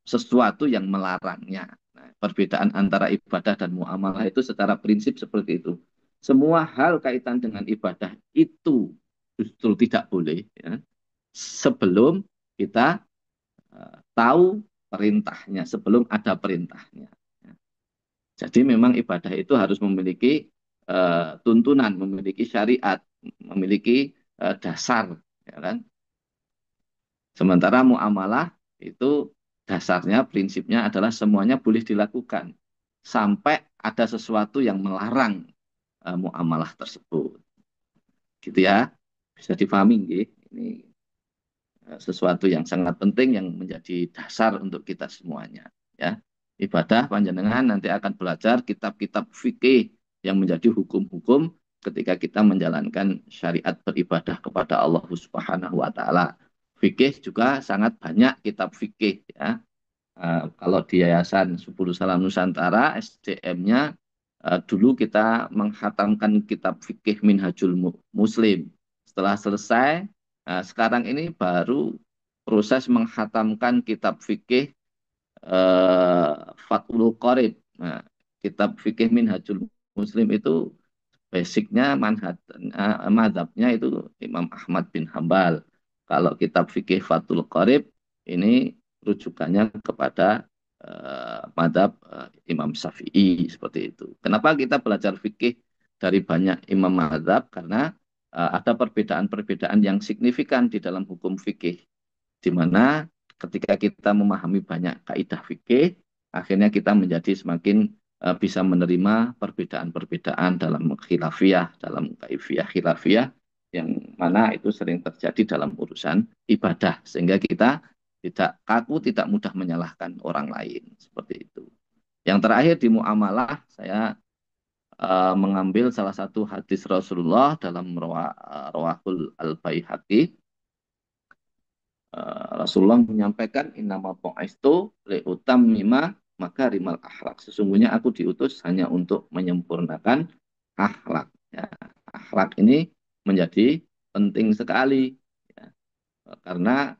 sesuatu yang melarangnya. Nah, perbedaan antara ibadah dan muamalah itu secara prinsip seperti itu. Semua hal kaitan dengan ibadah itu justru tidak boleh, ya, sebelum kita tahu perintahnya, sebelum ada perintahnya. Jadi memang ibadah itu harus memiliki tuntunan, memiliki syariat, memiliki dasar, ya kan? Sementara muamalah itu dasarnya, prinsipnya adalah semuanya boleh dilakukan sampai ada sesuatu yang melarang muamalah tersebut. Gitu ya, bisa difahami nggih? Ini sesuatu yang sangat penting yang menjadi dasar untuk kita semuanya. Ya, ibadah panjenengan nanti akan belajar kitab-kitab fikih yang menjadi hukum-hukum ketika kita menjalankan syariat beribadah kepada Allah Subhanahu wa taala. Fikih juga sangat banyak kitab fikih, ya. Kalau di Yayasan Subul Salam Nusantara SDM-nya dulu kita menghatamkan kitab fikih Minhajul Muslim. Setelah selesai, sekarang ini baru proses menghatamkan kitab fikih Fathul Qorib. Nah, kitab fikih Minhajul Muslim itu basicnya madhabnya itu Imam Ahmad bin Hambal. Kalau kitab fikih Fathul Qorib ini rujukannya kepada madhab Imam Syafi'i seperti itu. Kenapa kita belajar fikih dari banyak imam madhab? Karena ada perbedaan-perbedaan yang signifikan di dalam hukum fikih, di mana ketika kita memahami banyak kaidah fikih, akhirnya kita menjadi semakin bisa menerima perbedaan-perbedaan dalam khilafiyah, dalam kaifiyah khilafiyah, yang mana itu sering terjadi dalam urusan ibadah, sehingga kita tidak kaku, tidak mudah menyalahkan orang lain, seperti itu. Yang terakhir di muamalah, saya mengambil salah satu hadis Rasulullah dalam Rawahul Al-Baihaqi. Rasulullah menyampaikan innama bu'istu liutammima makarimal akhlak. Sesungguhnya aku diutus hanya untuk menyempurnakan akhlak. Ya, akhlak ini menjadi penting sekali, ya, karena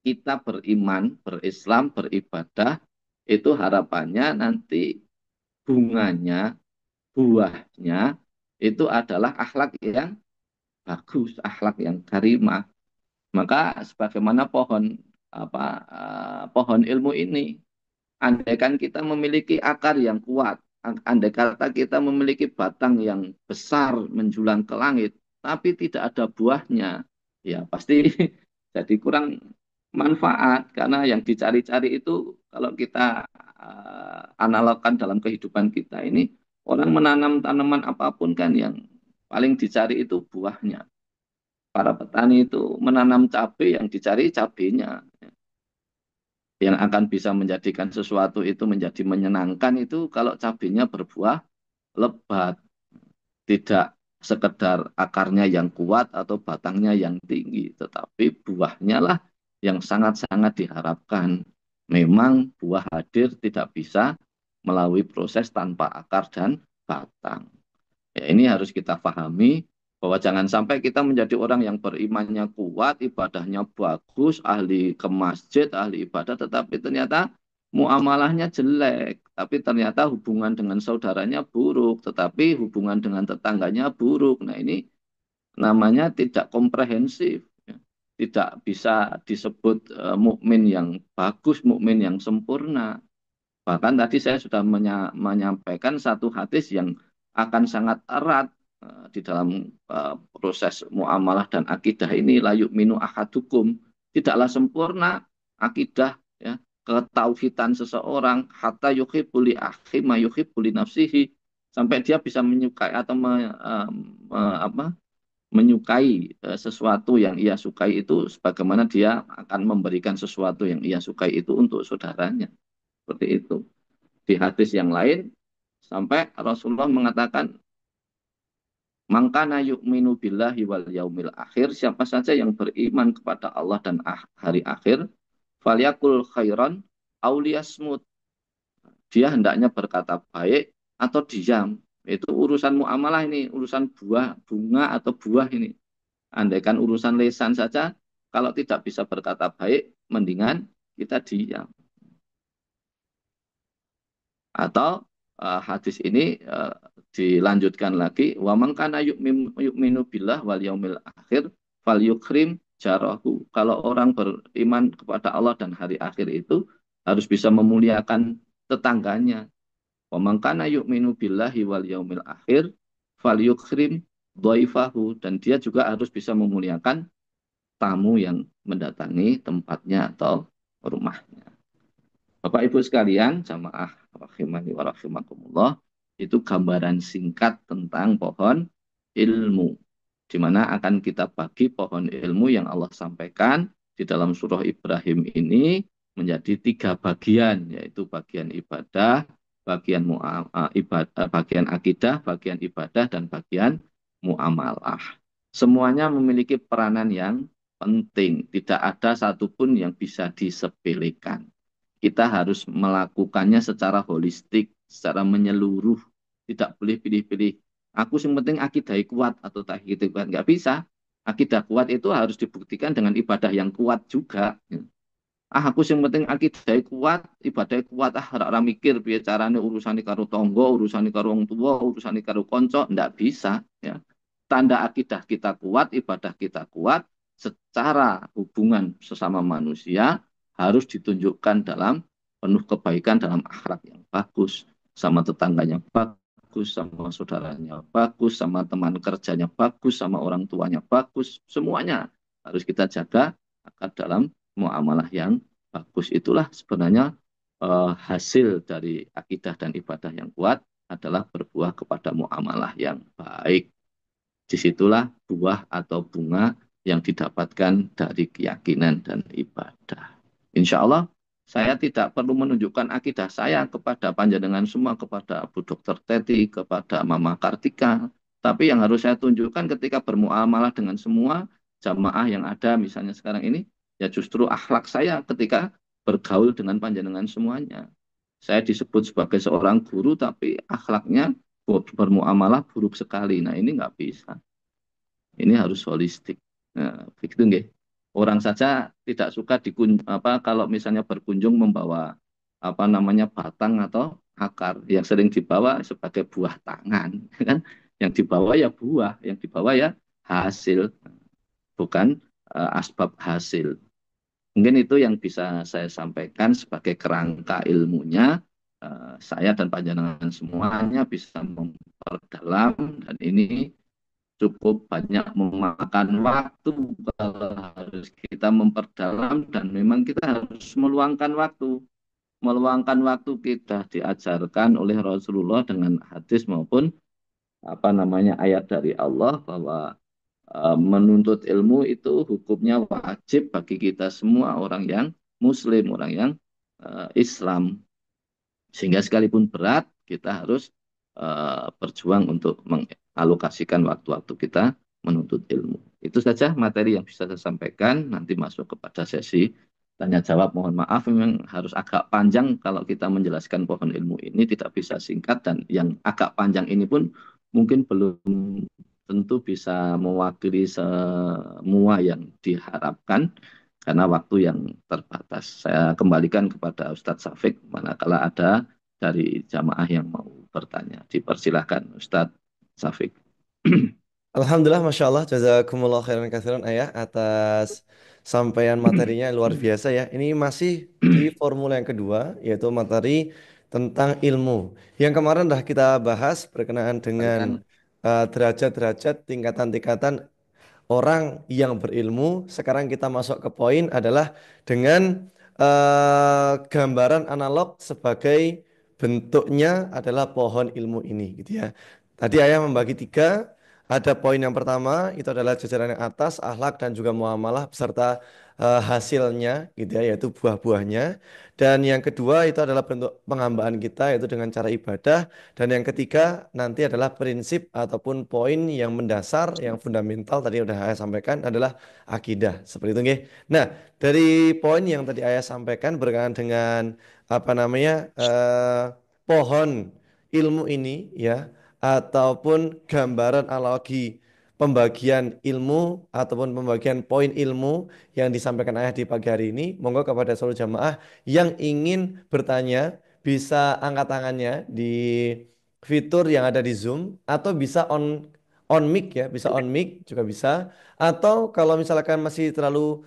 kita beriman, berislam, beribadah itu harapannya nanti bunganya, buahnya itu adalah akhlak yang bagus, akhlak yang karimah. Maka sebagaimana pohon ilmu ini, andaikan kita memiliki akar yang kuat, andai kata kita memiliki batang yang besar menjulang ke langit, tapi tidak ada buahnya, ya pasti jadi kurang manfaat karena yang dicari-cari itu kalau kita analogkan dalam kehidupan kita ini orang menanam tanaman apapun kan yang paling dicari itu buahnya. Para petani itu menanam cabai yang dicari cabenya. Yang akan bisa menjadikan sesuatu itu menjadi menyenangkan itu kalau cabenya berbuah lebat, tidak sekedar akarnya yang kuat atau batangnya yang tinggi, tetapi buahnya lah yang sangat-sangat diharapkan. Memang buah hadir tidak bisa melalui proses tanpa akar dan batang. Ya, ini harus kita pahami bahwa jangan sampai kita menjadi orang yang berimannya kuat, ibadahnya bagus, ahli ke masjid, ahli ibadah, tetapi ternyata muamalahnya jelek, tapi ternyata hubungan dengan saudaranya buruk, tetapi hubungan dengan tetangganya buruk. Nah, ini namanya tidak komprehensif. Ya. Tidak bisa disebut mukmin yang bagus, mukmin yang sempurna. Bahkan tadi saya sudah menyampaikan satu hadis yang akan sangat erat di dalam proses muamalah dan akidah ini, la yu'minu ahadukum, tidaklah sempurna akidah, ya, ketauhidan seseorang hatta yuhibbu li akhi ma yuhibbu li nafsihi, sampai dia bisa menyukai atau menyukai sesuatu yang ia sukai itu sebagaimana dia akan memberikan sesuatu yang ia sukai itu untuk saudaranya. Seperti itu. Di hadis yang lain sampai Rasulullah mengatakan mangkana yu'minu billahi wal yaumil akhir, siapa saja yang beriman kepada Allah dan hari akhir, falyakul khairan auliyasmut, dia hendaknya berkata baik atau diam. Itu urusan muamalah ini, urusan buah, bunga atau buah ini. Andaikan urusan lisan saja, kalau tidak bisa berkata baik, mendingan kita diam. Atau hadis ini dilanjutkan lagi, wa man kana yu'minu billah wal yaumil akhir falyukrim jarahu. Kalau orang beriman kepada Allah dan hari akhir itu harus bisa memuliakan tetangganya. Wa man kana yu'minu billahi wal yaumil akhir falyukrim dhaifahu, dan dia juga harus bisa memuliakan tamu yang mendatangi tempatnya atau rumahnya. Bapak Ibu sekalian, jamaah rahimani wa rahimakumullah, itu gambaran singkat tentang pohon ilmu, di mana akan kita bagi pohon ilmu yang Allah sampaikan di dalam surah Ibrahim ini menjadi 3 bagian, yaitu bagian ibadah, bagian akidah, bagian ibadah, dan bagian muamalah. Semuanya memiliki peranan yang penting, tidak ada satupun yang bisa disepelekan. Kita harus melakukannya secara holistik, secara menyeluruh. Tidak boleh pilih-pilih. Aku yang penting akidah kuat atau tak akidah kuat. Nggak bisa. Akidah kuat itu harus dibuktikan dengan ibadah yang kuat juga. Aku yang penting akidah kuat, ibadah kuat. Ora mikir piye carane urusane karo tonggo, urusane karo wong tua, urusane karo konco. Nggak bisa. Ya. Tanda akidah kita kuat, ibadah kita kuat, secara hubungan sesama manusia harus ditunjukkan dalam penuh kebaikan, dalam akhlak yang bagus, sama tetangganya bagus, sama saudaranya bagus, sama teman kerjanya bagus, sama orang tuanya bagus, semuanya harus kita jaga agar dalam muamalah yang bagus. Itulah sebenarnya hasil dari akidah dan ibadah yang kuat adalah berbuah kepada muamalah yang baik. Disitulah buah atau bunga yang didapatkan dari keyakinan dan ibadah. Insya Allah saya tidak perlu menunjukkan akidah saya kepada panjenengan semua, kepada Bu Dr. Teti, kepada Mama Kartika. Tapi yang harus saya tunjukkan ketika bermuamalah dengan semua jamaah yang ada misalnya sekarang ini, ya justru akhlak saya ketika bergaul dengan panjenengan semuanya. Saya disebut sebagai seorang guru, tapi akhlaknya bermuamalah buruk sekali. Nah, ini nggak bisa. Ini harus holistik. Nah, begitu nggih. Orang saja tidak suka kalau misalnya berkunjung membawa batang atau akar, yang sering dibawa sebagai buah tangan, kan? Yang dibawa ya buah, yang dibawa ya hasil, bukan asbab hasil. Mungkin itu yang bisa saya sampaikan sebagai kerangka ilmunya. Saya dan panjenengan semuanya bisa memperdalam, dan ini cukup banyak memakan waktu kalau harus kita memperdalam, dan memang kita harus meluangkan waktu kita diajarkan oleh Rasulullah dengan hadis maupun ayat dari Allah bahwa menuntut ilmu itu hukumnya wajib bagi kita semua orang yang Muslim, orang yang Islam. Sehingga sekalipun berat, kita harus berjuang untuk mengalokasikan waktu-waktu kita menuntut ilmu. Itu saja materi yang bisa saya sampaikan. Nanti masuk kepada sesi tanya jawab. Mohon maaf, memang harus agak panjang kalau kita menjelaskan pohon ilmu ini, tidak bisa singkat, dan yang agak panjang ini pun mungkin belum tentu bisa mewakili semua yang diharapkan karena waktu yang terbatas. Saya kembalikan kepada Ustadz Syafiq manakala ada dari jamaah yang mau bertanya. Dipersilahkan Ustadz Syafiq.
Alhamdulillah, Masya Allah, jazakumullah khairan katsiran ayah atas sampaian materinya luar biasa ya. Ini masih di formula yang kedua, yaitu materi tentang ilmu. Yang kemarin dah kita bahas berkenaan dengan derajat-derajat, tingkatan-tingkatan orang yang berilmu. Sekarang kita masuk ke poin adalah dengan gambaran analog sebagai bentuknya adalah pohon ilmu ini, gitu ya. Tadi ayah membagi tiga. Ada poin yang pertama itu adalah jajaran yang atas, akhlak dan juga muamalah beserta hasilnya, gitu ya, yaitu buah-buahnya. Dan yang kedua itu adalah bentuk penghambaan kita, yaitu dengan cara ibadah. Dan yang ketiga nanti adalah prinsip ataupun poin yang mendasar, yang fundamental tadi udah saya sampaikan adalah akidah. Seperti itu nggih. Nah, dari poin yang tadi ayah sampaikan berkaitan dengan pohon ilmu ini ya, ataupun gambaran analogi pembagian ilmu ataupun pembagian poin ilmu yang disampaikan ayah di pagi hari ini, monggo kepada seluruh jamaah yang ingin bertanya bisa angkat tangannya di fitur yang ada di Zoom, atau bisa on mic ya, bisa on mic juga bisa. Atau kalau misalkan masih terlalu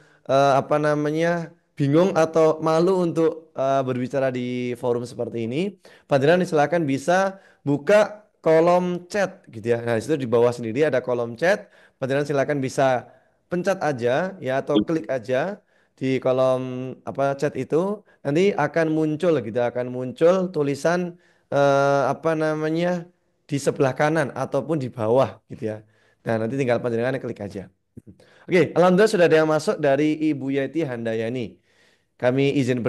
bingung atau malu untuk berbicara di forum seperti ini, Panjenengan silakan bisa buka kolom chat gitu ya. Nah, di situ di bawah sendiri ada kolom chat. Panjenengan silakan bisa pencet aja ya, atau klik aja di kolom chat itu, nanti akan muncul gitu, akan muncul tulisan di sebelah kanan ataupun di bawah gitu ya. Nah, nanti tinggal panjenengan klik aja. Oke, alhamdulillah sudah ada yang masuk dari Ibu Yeti Handayani. Kami izin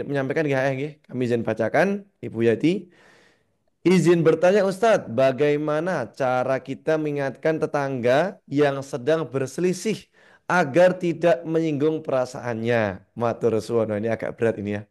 menyampaikan nggih? Kami izin bacakan Ibu Yati. Izin bertanya Ustadz, bagaimana cara kita mengingatkan tetangga yang sedang berselisih agar tidak menyinggung perasaannya? Matur suwun. Ini agak berat ini ya.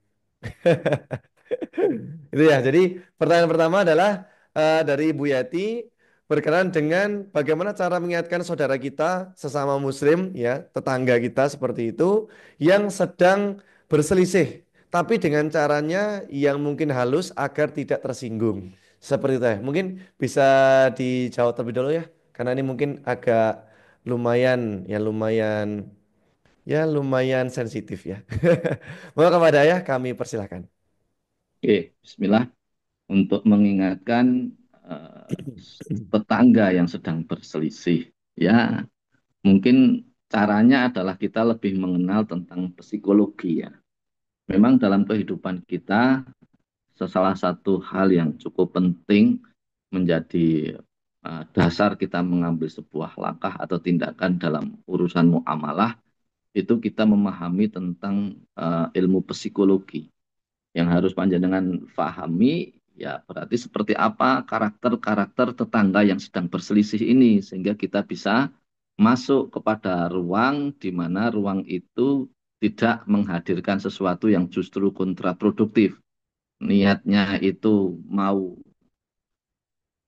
Itu ya. Jadi pertanyaan pertama adalah dari Bu Yati berkenaan dengan bagaimana cara mengingatkan saudara kita sesama Muslim ya, tetangga kita seperti itu yang sedang berselisih, tapi dengan caranya yang mungkin halus agar tidak tersinggung. Seperti itu ya. Mungkin bisa dijawab terlebih dahulu ya, karena ini mungkin agak lumayan sensitif ya. Mau kepada ayah kami persilahkan.
Oke, Bismillah. Untuk mengingatkan eh, tetangga yang sedang berselisih, ya mungkin caranya adalah kita lebih mengenal tentang psikologi ya. Memang dalam kehidupan kita, salah satu hal yang cukup penting menjadi dasar kita mengambil sebuah langkah atau tindakan dalam urusan muamalah, itu kita memahami tentang ilmu psikologi. Yang harus panjenengan fahami ya berarti seperti apa karakter-karakter tetangga yang sedang berselisih ini, sehingga kita bisa masuk kepada ruang di mana ruang itu tidak menghadirkan sesuatu yang justru kontraproduktif. Niatnya itu mau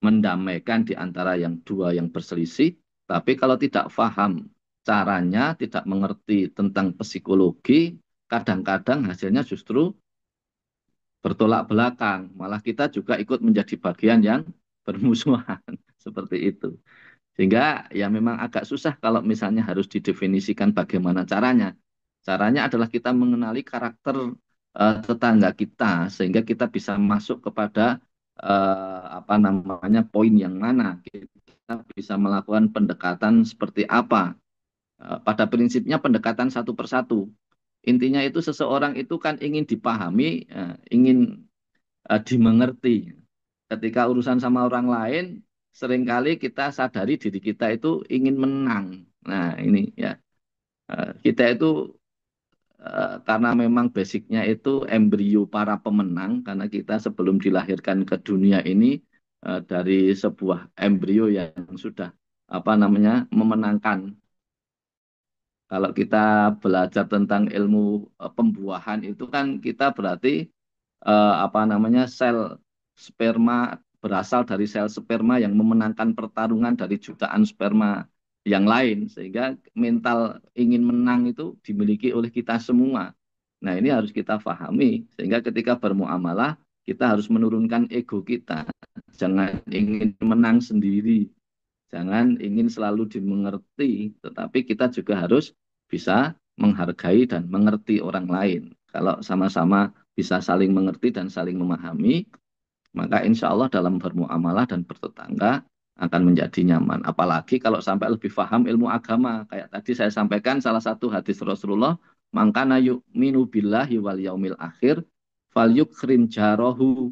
mendamaikan di antara yang dua yang berselisih, tapi kalau tidak paham caranya, tidak mengerti tentang psikologi, kadang-kadang hasilnya justru bertolak belakang. Malah kita juga ikut menjadi bagian yang bermusuhan. Seperti itu. Sehingga ya memang agak susah kalau misalnya harus didefinisikan bagaimana caranya. Caranya adalah kita mengenali karakter tetangga kita sehingga kita bisa masuk kepada poin yang mana bisa melakukan pendekatan seperti apa. Pada prinsipnya pendekatan satu persatu. Intinya itu seseorang itu kan ingin dipahami, ingin dimengerti. Ketika urusan sama orang lain, seringkali kita sadari diri kita itu ingin menang. Nah, ini ya. Kita itu karena memang basicnya itu embrio para pemenang, karena kita sebelum dilahirkan ke dunia ini dari sebuah embrio yang sudah apa namanya memenangkan. Kalau kita belajar tentang ilmu pembuahan itu kan kita berarti apa namanya sel sperma berasal dari sel sperma yang memenangkan pertarungan dari jutaan sperma yang lain, sehingga mental ingin menang itu dimiliki oleh kita semua. Nah, ini harus kita pahami sehingga ketika bermuamalah kita harus menurunkan ego kita, jangan ingin menang sendiri, jangan ingin selalu dimengerti, tetapi kita juga harus bisa menghargai dan mengerti orang lain. Kalau sama-sama bisa saling mengerti dan saling memahami, maka insya Allah dalam bermuamalah dan bertetangga akan menjadi nyaman. Apalagi kalau sampai lebih paham ilmu agama. Kayak tadi saya sampaikan salah satu hadis Rasulullah, mangkana yu'minu billahi wal yaumil akhir, fal yukrim jarohu.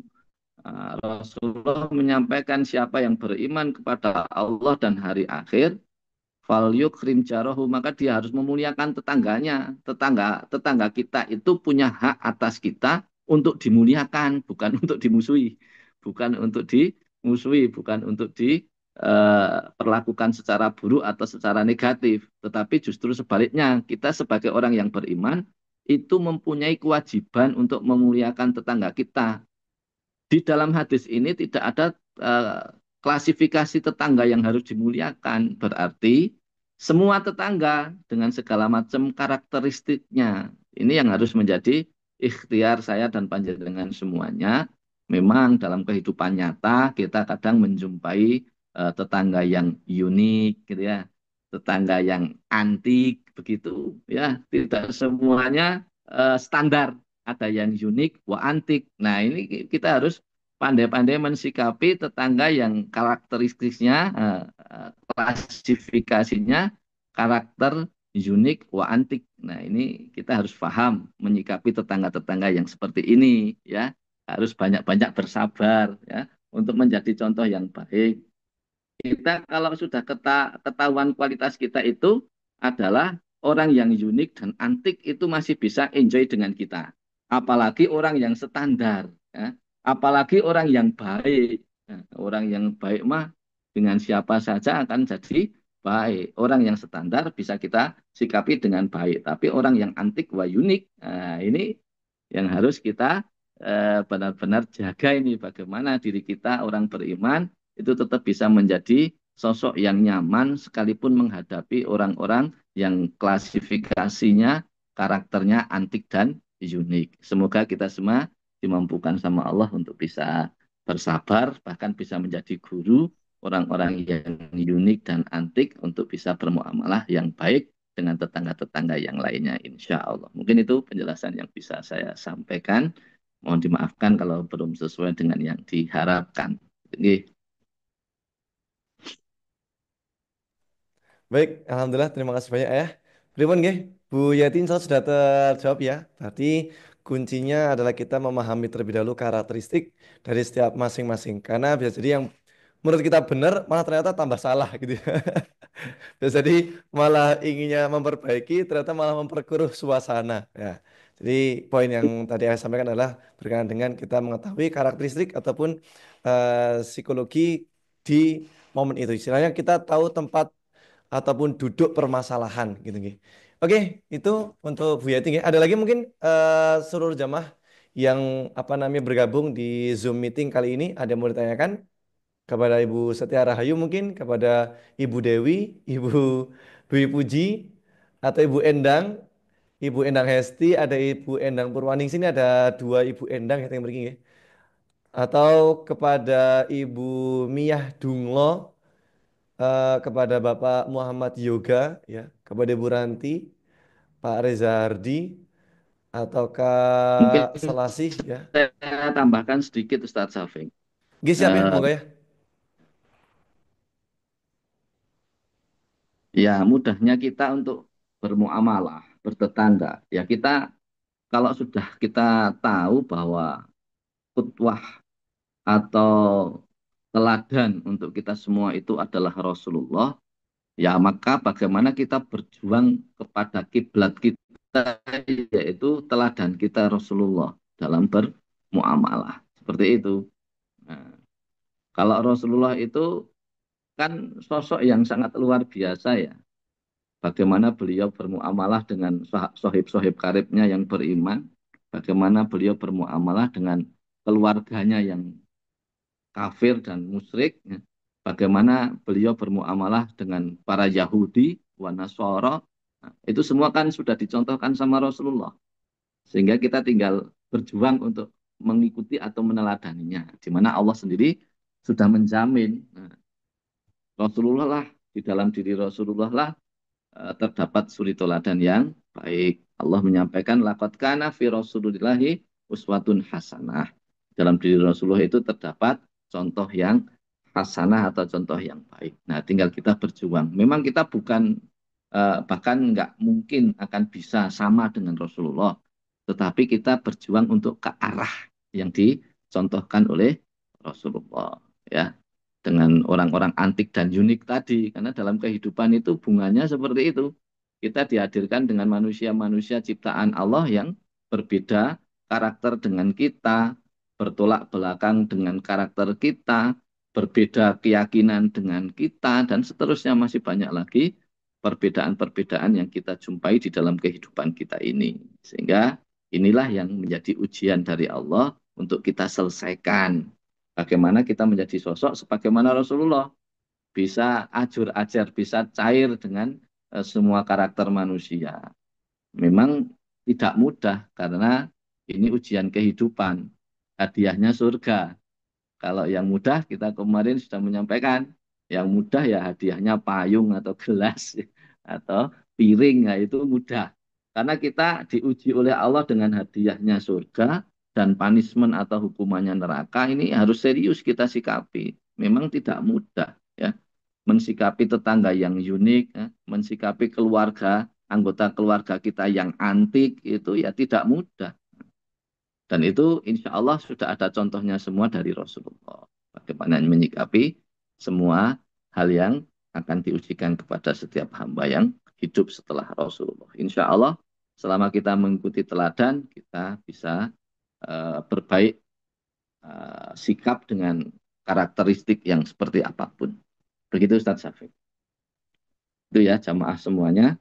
Rasulullah menyampaikan siapa yang beriman kepada Allah dan hari akhir, fal yukrim jarohu, maka dia harus memuliakan tetangganya. Tetangga kita itu punya hak atas kita untuk dimuliakan, bukan untuk dimusuhi, bukan untuk diperlakukan secara buruk atau secara negatif. Tetapi justru sebaliknya, kita sebagai orang yang beriman itu mempunyai kewajiban untuk memuliakan tetangga kita. Di dalam hadis ini tidak ada eh, klasifikasi tetangga yang harus dimuliakan. Berarti semua tetangga dengan segala macam karakteristiknya. Ini yang harus menjadi ikhtiar saya dan panjenengan semuanya. Memang dalam kehidupan nyata kita kadang menjumpai tetangga yang unik, gitu ya, tetangga yang antik, begitu ya. Tidak semuanya standar, ada yang unik, wa antik. Nah, ini kita harus pandai-pandai mensikapi tetangga yang karakteristiknya, klasifikasinya karakter unik, wa antik. Nah, ini kita harus paham menyikapi tetangga-tetangga yang seperti ini, ya. Harus banyak-banyak bersabar, ya, untuk menjadi contoh yang baik. Kita kalau sudah ketahuan kualitas kita itu adalah orang yang unik dan antik, itu masih bisa enjoy dengan kita. Apalagi orang yang standar, ya. Apalagi orang yang baik. Nah, orang yang baik mah dengan siapa saja akan jadi baik. Orang yang standar bisa kita sikapi dengan baik. Tapi orang yang antik wah unik, nah, ini yang harus kita benar-benar jaga, ini bagaimana diri kita orang beriman itu tetap bisa menjadi sosok yang nyaman sekalipun menghadapi orang-orang yang klasifikasinya karakternya antik dan unik. Semoga kita semua dimampukan sama Allah untuk bisa bersabar, bahkan bisa menjadi guru orang-orang yang unik dan antik untuk bisa bermuamalah yang baik dengan tetangga-tetangga yang lainnya, insya Allah. Mungkin itu penjelasan yang bisa saya sampaikan. Mohon dimaafkan kalau belum sesuai dengan yang diharapkan. Oke.
Baik, Alhamdulillah terima kasih banyak ya. Pripun nggih, Bu Yati insya Allah sudah terjawab ya. Berarti kuncinya adalah kita memahami terlebih dahulu karakteristik dari setiap masing-masing. Karena bisa jadi yang menurut kita benar malah ternyata tambah salah gitu ya. Bisa jadi malah inginnya memperbaiki ternyata malah memperkeruh suasana ya. Jadi poin yang tadi saya sampaikan adalah berkaitan dengan kita mengetahui karakteristik ataupun psikologi di momen itu. Istilahnya kita tahu tempat ataupun duduk permasalahan gitu nggih. Oke, itu untuk Bu Yati nggih. Ada lagi mungkin seluruh jamaah yang apa namanya bergabung di Zoom meeting kali ini ada yang mau ditanyakan kepada Ibu Setia Rahayu, mungkin kepada Ibu Dewi, Ibu Dwi Puji, atau Ibu Endang, Ibu Endang Hesti, ada Ibu Endang Purwaning, sini ada dua Ibu Endang yang begini nggih. Atau kepada Ibu Miyah Dunglo, kepada Bapak Muhammad Yoga, ya, kepada Ibu Ranti, Pak Reza Hardi, atau
Mungkin
Kak Selasih, ya.
saya tambahkan sedikit Ustadz Safing.
Gih siap ya,
Eh,
monggo ya.
Ya, mudahnya kita untuk bermuamalah, bertetangga. Ya, kita kalau sudah kita tahu bahwa qudwah atau teladan untuk kita semua itu adalah Rasulullah, ya maka bagaimana kita berjuang kepada kiblat kita, yaitu teladan kita Rasulullah dalam bermuamalah. Seperti itu. Nah, kalau Rasulullah itu kan sosok yang sangat luar biasa ya. Bagaimana beliau bermuamalah dengan sohib-sohib karibnya yang beriman, bagaimana beliau bermuamalah dengan keluarganya yang kafir dan musyrik, ya. Bagaimana beliau bermuamalah dengan para Yahudi, wa Nasara. Nah, itu semua kan sudah dicontohkan sama Rasulullah. Sehingga kita tinggal berjuang untuk mengikuti atau meneladaninya. Di mana Allah sendiri sudah menjamin. Nah, Rasulullah lah, di dalam diri Rasulullah lah terdapat suri teladan yang baik. Allah menyampaikan laqad kana fi Rasulillahi uswatun hasanah. Dalam diri Rasulullah itu terdapat contoh yang hasanah atau contoh yang baik. Nah, tinggal kita berjuang. Memang kita bukan bahkan nggak mungkin akan bisa sama dengan Rasulullah, tetapi kita berjuang untuk ke arah yang dicontohkan oleh Rasulullah, ya, dengan orang-orang antik dan unik tadi. Karena dalam kehidupan itu bunganya seperti itu. Kita dihadirkan dengan manusia-manusia ciptaan Allah yang berbeda karakter dengan kita, bertolak belakang dengan karakter kita, berbeda keyakinan dengan kita, dan seterusnya masih banyak lagi perbedaan-perbedaan yang kita jumpai di dalam kehidupan kita ini. Sehingga inilah yang menjadi ujian dari Allah untuk kita selesaikan. Bagaimana kita menjadi sosok sebagaimana Rasulullah, bisa ajur ajar, bisa cair dengan semua karakter manusia. Memang tidak mudah karena ini ujian kehidupan. Hadiahnya surga. Kalau yang mudah kita kemarin sudah menyampaikan, yang mudah ya hadiahnya payung atau gelas atau piring, ya itu mudah. Karena kita diuji oleh Allah dengan hadiahnya surga dan punishment atau hukumannya neraka, ini harus serius kita sikapi. Memang tidak mudah ya. Mensikapi tetangga yang unik, ya, mensikapi keluarga, anggota keluarga kita yang antik itu ya tidak mudah. Dan itu insya Allah sudah ada contohnya semua dari Rasulullah. Bagaimana menyikapi semua hal yang akan diujikan kepada setiap hamba yang hidup setelah Rasulullah. Insya Allah selama kita mengikuti teladan, kita bisa berbaik sikap dengan karakteristik yang seperti apapun. Begitu Ustaz Syafiq. Itu ya jamaah semuanya.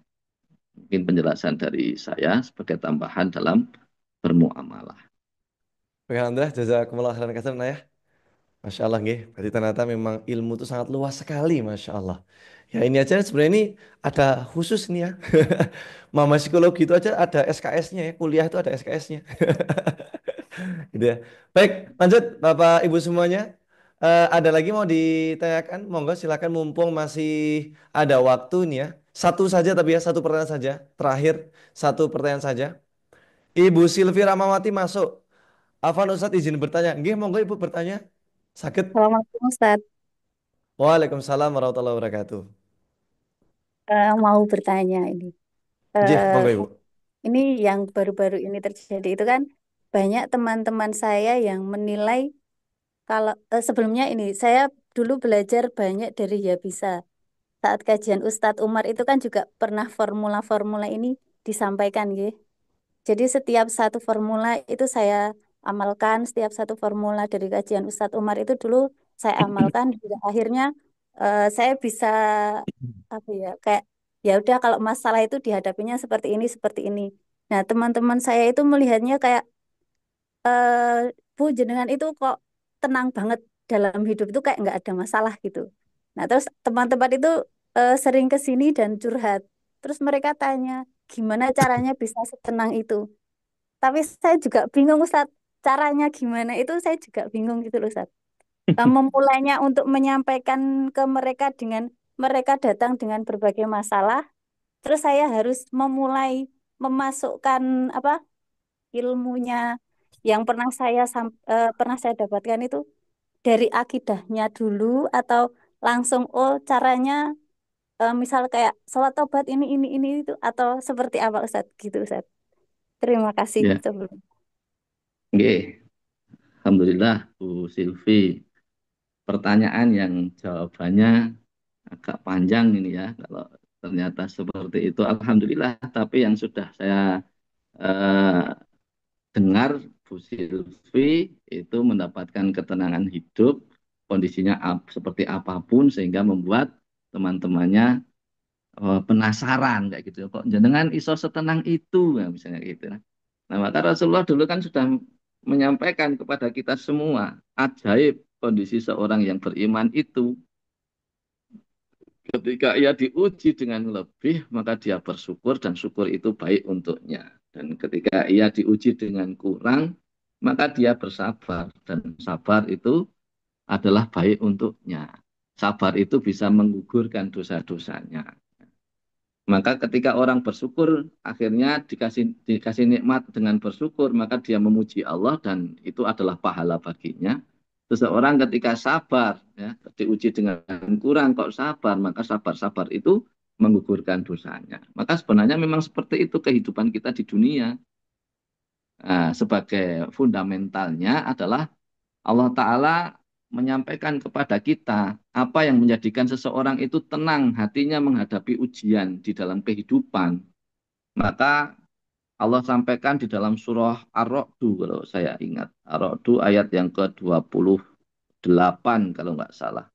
Mungkin penjelasan dari saya sebagai tambahan dalam bermuamalah.
Oke, alhamdulillah jazakumullah khairan katsiran ya. Masya Allah nggih. Berarti ternyata memang ilmu itu sangat luas sekali, Masya Allah. Ya ini aja sebenarnya ini ada khusus nih ya. Mama psikologi itu aja ada SKS-nya ya. Kuliah itu ada SKS-nya. Gitu ya. Baik, lanjut Bapak Ibu semuanya. Ada lagi mau ditanyakan? Monggo silakan mumpung masih ada waktu nih ya. Satu saja tapi ya, satu pertanyaan saja. Terakhir, satu pertanyaan saja. Ibu Silvi Ramawati masuk. Afan Ustadz izin bertanya. Nggih, monggo Ibu bertanya. Sakit.
Assalamualaikum Ustaz.
Waalaikumsalam warahmatullahi wabarakatuh.
Mau bertanya ini.
Jih,
Eh,
monggo Ibu.
ini yang baru-baru ini terjadi itu kan banyak teman-teman saya yang menilai kalau sebelumnya ini saya dulu belajar banyak dari Ya Bisa. Saat kajian Ustadz Umar itu kan juga pernah formula-formula ini disampaikan, gitu. Jadi setiap satu formula itu saya amalkan, setiap satu formula dari kajian Ustadz Umar itu dulu saya amalkan, hingga akhirnya saya bisa apa ya kayak ya udah kalau masalah itu dihadapinya seperti ini seperti ini. Nah teman-teman saya itu melihatnya kayak eh Bu jenengan itu kok tenang banget dalam hidup itu kayak nggak ada masalah gitu. Nah terus teman-teman itu sering ke sini dan curhat. Terus mereka tanya gimana caranya bisa setenang itu. Tapi saya juga bingung Ustaz, caranya gimana itu saya juga bingung gitu loh Ustaz. Memulainya untuk menyampaikan ke mereka dengan mereka datang dengan berbagai masalah, terus saya harus memulai memasukkan apa ilmunya yang pernah saya dapatkan itu dari akidahnya dulu atau langsung oh caranya misal kayak sholat tobat ini itu atau seperti apa Ustadz gitu Ustadz. Terima kasih
Ya,
sebelum.
nggih. Alhamdulillah Bu Silvi. Pertanyaan yang jawabannya agak panjang ini ya. Kalau ternyata seperti itu, alhamdulillah. Tapi yang sudah saya eh, dengar, Bu Silvi itu mendapatkan ketenangan hidup, kondisinya seperti apapun, sehingga membuat teman-temannya penasaran kayak gitu. Kok jenengan iso setenang itu, ya, misalnya gitu. Nah, maka Rasulullah dulu kan sudah menyampaikan kepada kita semua, ajaib kondisi seorang yang beriman itu. Ketika ia diuji dengan lebih, maka dia bersyukur dan syukur itu baik untuknya. Dan ketika ia diuji dengan kurang, maka dia bersabar. Dan sabar itu adalah baik untuknya. Sabar itu bisa menggugurkan dosa-dosanya. Maka ketika orang bersyukur, akhirnya dikasih nikmat dengan bersyukur, maka dia memuji Allah dan itu adalah pahala baginya. Seseorang ketika sabar, ya, diuji dengan kurang kok sabar, maka sabar-sabar itu menggugurkan dosanya. Maka sebenarnya memang seperti itu kehidupan kita di dunia. Nah, sebagai fundamentalnya adalah Allah Ta'ala menyampaikan kepada kita apa yang menjadikan seseorang itu tenang hatinya menghadapi ujian di dalam kehidupan. Maka Allah sampaikan di dalam surah Ar-Ra'du kalau saya ingat. Ar-Ra'du ayat yang ke-28 kalau nggak salah.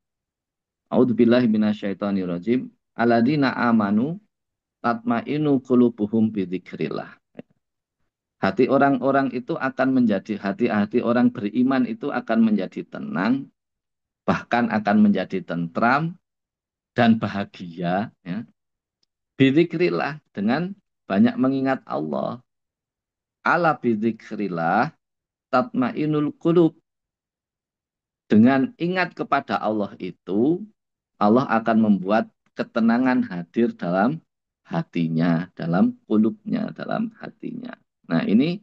A'udzubillahi minasyaitonirrajim. Alladzina amanu tatmainu qulubuhum bidzikrillah. Hati orang-orang itu akan menjadi hati-hati orang beriman itu akan menjadi tenang, bahkan akan menjadi tentram dan bahagia, ya. Bidzikrillah, dengan banyak mengingat Allah. Ala bidzikrillah tatmainul qulub. Dengan ingat kepada Allah itu, Allah akan membuat ketenangan hadir dalam hatinya, dalam kulubnya, dalam hatinya. Nah, ini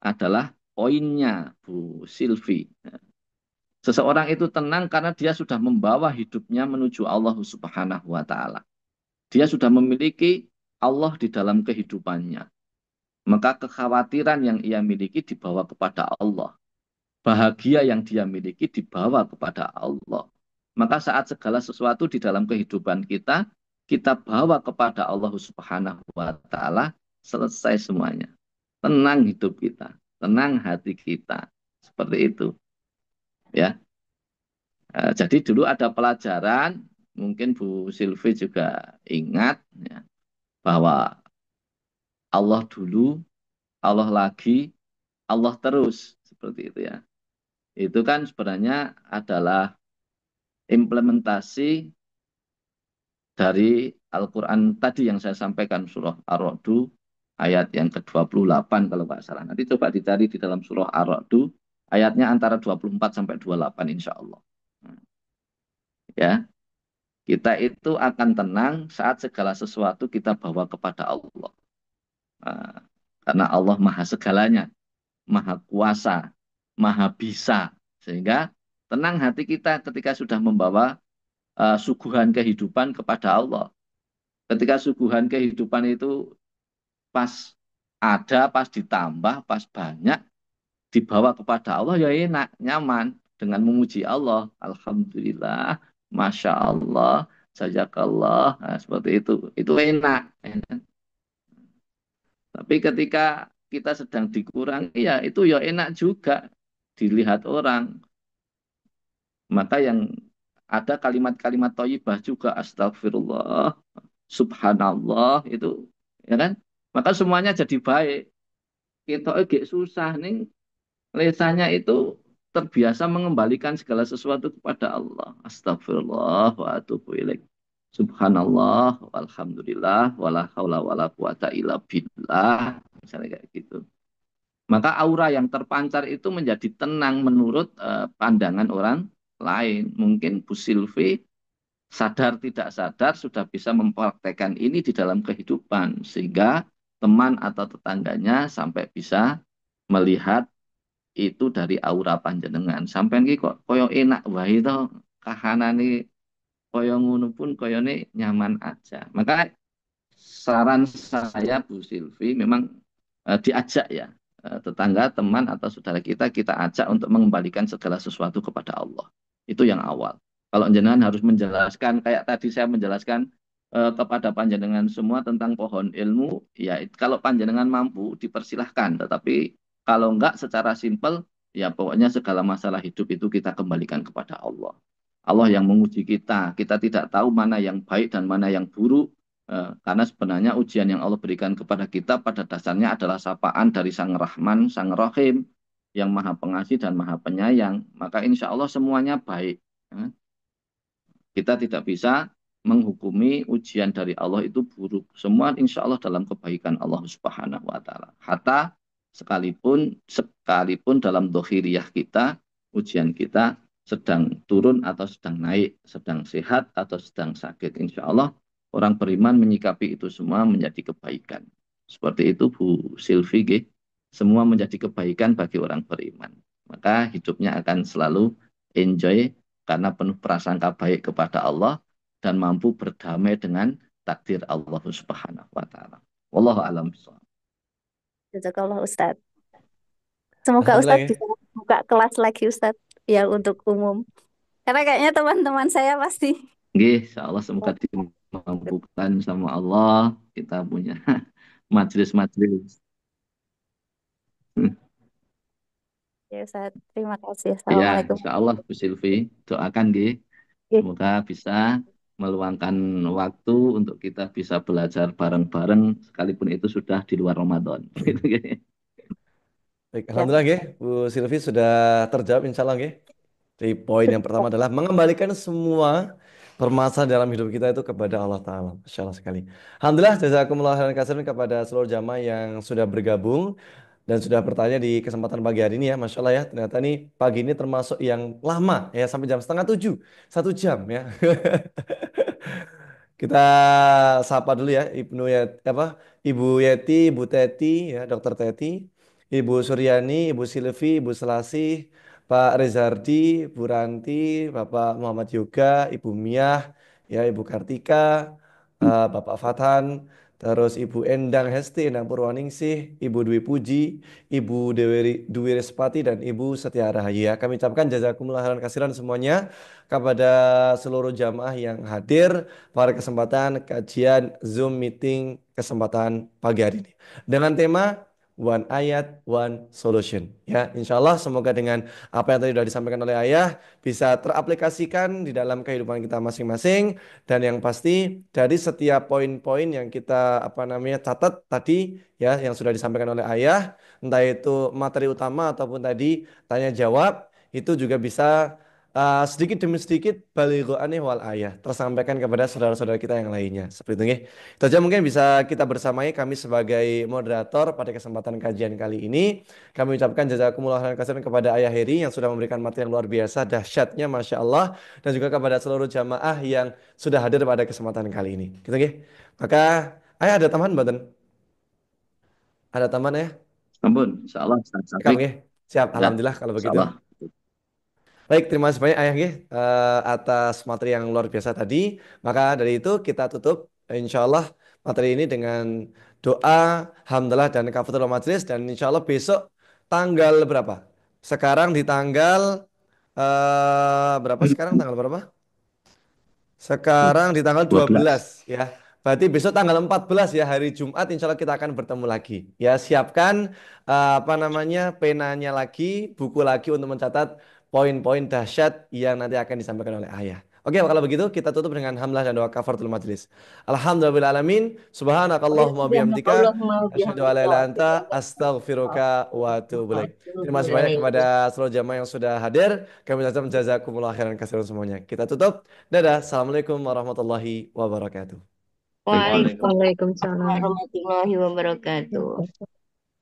adalah poinnya Bu Silvi. Seseorang itu tenang karena dia sudah membawa hidupnya menuju Allah Subhanahu wa Ta'ala. Dia sudah memiliki Allah di dalam kehidupannya. Maka kekhawatiran yang ia miliki dibawa kepada Allah. Bahagia yang dia miliki dibawa kepada Allah. Maka saat segala sesuatu di dalam kehidupan kita, kita bawa kepada Allah Subhanahu wa Ta'ala, selesai semuanya. Tenang hidup kita, tenang hati kita. Seperti itu. Ya. Jadi dulu ada pelajaran, mungkin Bu Silvi juga ingat, ya, bahwa Allah dulu, Allah lagi, Allah terus, seperti itu ya. Itu kan sebenarnya adalah implementasi dari Al-Quran tadi yang saya sampaikan, surah Ar-Ra'du ayat yang ke-28 kalau nggak salah. Nanti coba dicari di dalam surah Ar-Ra'du ayatnya antara 24 sampai 28 insya Allah. Ya, kita itu akan tenang saat segala sesuatu kita bawa kepada Allah. Nah, karena Allah maha segalanya, maha kuasa, maha bisa. Sehingga tenang hati kita ketika sudah membawa suguhan kehidupan kepada Allah. Ketika suguhan kehidupan itu pas ada, pas ditambah, pas banyak, dibawa kepada Allah, ya enak, nyaman. Dengan memuji Allah, Alhamdulillah, Masya Allah, Jazakallah, nah, seperti itu. Itu enak. Tapi ketika kita sedang dikurangi, ya itu ya enak juga dilihat orang. Maka yang ada kalimat-kalimat thayyibah juga, astagfirullah, subhanallah, itu ya kan? Maka semuanya jadi baik. Kita agak susah nih, lesanya itu terbiasa mengembalikan segala sesuatu kepada Allah. Astagfirullah wa atubu ilaik. Subhanallah walhamdulillah wala haula wala quwata illa billah. Misalnya kayak gitu. Maka aura yang terpancar itu menjadi tenang menurut pandangan orang lain. Mungkin Bu Silvi sadar tidak sadar sudah bisa mempraktekkan ini di dalam kehidupan. Sehingga teman atau tetangganya sampai bisa melihat itu dari aura panjenengan. Sampai ini kok koyo enak wae to kahanane kaya ngono pun kayane nyaman aja. Maka saran saya Bu Silvi memang diajak ya tetangga, teman atau saudara kita ajak untuk mengembalikan segala sesuatu kepada Allah. Itu yang awal. Kalau jenengan harus menjelaskan kayak tadi saya menjelaskan kepada panjenengan semua tentang pohon ilmu, ya kalau panjenengan mampu dipersilahkan, tetapi kalau enggak secara simpel ya pokoknya segala masalah hidup itu kita kembalikan kepada Allah. Allah yang menguji kita, kita tidak tahu mana yang baik dan mana yang buruk. Karena sebenarnya ujian yang Allah berikan kepada kita pada dasarnya adalah sapaan dari Sang Rahman, Sang Rahim, yang Maha Pengasih dan Maha Penyayang. Maka insya Allah semuanya baik. Ya. Kita tidak bisa menghukumi ujian dari Allah itu buruk. Semua insya Allah dalam kebaikan Allah Subhanahu wa Ta'ala. Hatta sekalipun dalam dohiriyah kita, ujian kita sedang turun atau sedang naik, sedang sehat atau sedang sakit. Insya Allah orang beriman menyikapi itu semua menjadi kebaikan. Seperti itu Bu Silvi, semua menjadi kebaikan bagi orang beriman. Maka hidupnya akan selalu enjoy karena penuh prasangka baik kepada Allah dan mampu berdamai dengan takdir Allah Subhanahu wa Ta'ala. Wallahu a'lam bishawab.
Jazakallah Ustadz. Semoga
Alhamdulillah
Ustadz
ya.
bisa buka kelas lagi Ustadz yang untuk umum. Karena kayaknya teman-teman saya pasti.
Nggih, insyaallah semoga dimampukan sama Allah kita punya majelis-majelis.
Ya Ustadz, terima kasih.
Ya,
Assalamualaikum.
insyaallah Bu Silvi, doakan nggih.
Oke,
Semoga bisa meluangkan waktu untuk kita bisa belajar bareng-bareng sekalipun itu sudah di luar Ramadan. Gitu, nggih.
Baik,
siap.
alhamdulillah nggih, Bu Silvi sudah terjawab insya Allah nggih. Jadi poin yang pertama adalah mengembalikan semua permasalahan dalam hidup kita itu kepada Allah Ta'ala. Masya Allah sekali. Alhamdulillah, jazakumullah khairan katsiran kepada seluruh jamaah yang sudah bergabung dan sudah bertanya di kesempatan pagi hari ini ya. Masya Allah ya, ternyata nih pagi ini termasuk yang lama ya, sampai jam setengah 7. 1 jam ya. Kita sapa dulu ya Ibu Yeti, Ibu Teti ya, Dokter Teti, Ibu Suryani, Ibu Silvi, Ibu Selasih, Pak Rezardi, Bu Ranti, Bapak Muhammad Yoga, Ibu Miah, ya Ibu Kartika, Bapak Fathan, terus Ibu Endang Hesti, Endang Purwaningsih, Ibu Dwi Puji, Ibu Dwi Respati dan Ibu Setia Rahayu ya. Kami ucapkan jazakumullah khairan kasiran semuanya kepada seluruh jamaah yang hadir pada kesempatan kajian Zoom meeting kesempatan pagi hari ini dengan tema One Ayat, One Solution. Ya, insya Allah semoga dengan apa yang tadi sudah disampaikan oleh Ayah bisa teraplikasikan di dalam kehidupan kita masing-masing dan yang pasti dari setiap poin-poin yang kita catat tadi ya yang sudah disampaikan oleh Ayah, entah itu materi utama ataupun tadi tanya jawab itu juga bisa sedikit demi sedikit baligho'ani wal ayah tersampaikan kepada saudara-saudara kita yang lainnya. Seperti itu nggih. Itu aja mungkin bisa kita bersamai kami sebagai moderator pada kesempatan kajian kali ini. Kami ucapkan jazakumullah khairan katsiran kepada Ayah Heri yang sudah memberikan materi yang luar biasa dahsyatnya Masya Allah dan juga kepada seluruh jamaah yang sudah hadir pada kesempatan kali ini. Gitu nggih. Maka Ayah ada tambahan mboten? Ada tambahan ya?
Ampun, insyaallah
Kamu
Safik.
nggih. Siap,
Ya,
alhamdulillah kalau begitu.
insyaallah.
Baik, terima kasih banyak Ayah nggih, atas materi yang luar biasa tadi. Maka dari itu kita tutup insya Allah materi ini dengan doa, hamdalah dan kafaratul majelis dan insya Allah besok tanggal berapa? Sekarang di tanggal berapa sekarang? Tanggal berapa? Sekarang di tanggal
12.
12 ya. Berarti besok tanggal 14 ya hari Jumat insya Allah kita akan bertemu lagi. Ya siapkan penanya lagi, buku lagi untuk mencatat poin-poin dahsyat yang nanti akan disampaikan oleh Ayah. Oke, kalau begitu kita tutup dengan hamdalah dan doa kafaratul majelis. Alhamdulillahirabbil alamin, subhanakallahumma bihamdika, asyhadu an la ilaha illa anta, astaghfiruka wa atubu ilaik. Terima kasih banyak kepada seluruh jamaah yang sudah hadir. Kami ucapkan jazakumullah khairan katsiran semuanya. Kita tutup. Dadah. Assalamualaikum warahmatullahi wabarakatuh.
Waalaikumsalam.
Waalaikumsalam warahmatullahi wabarakatuh.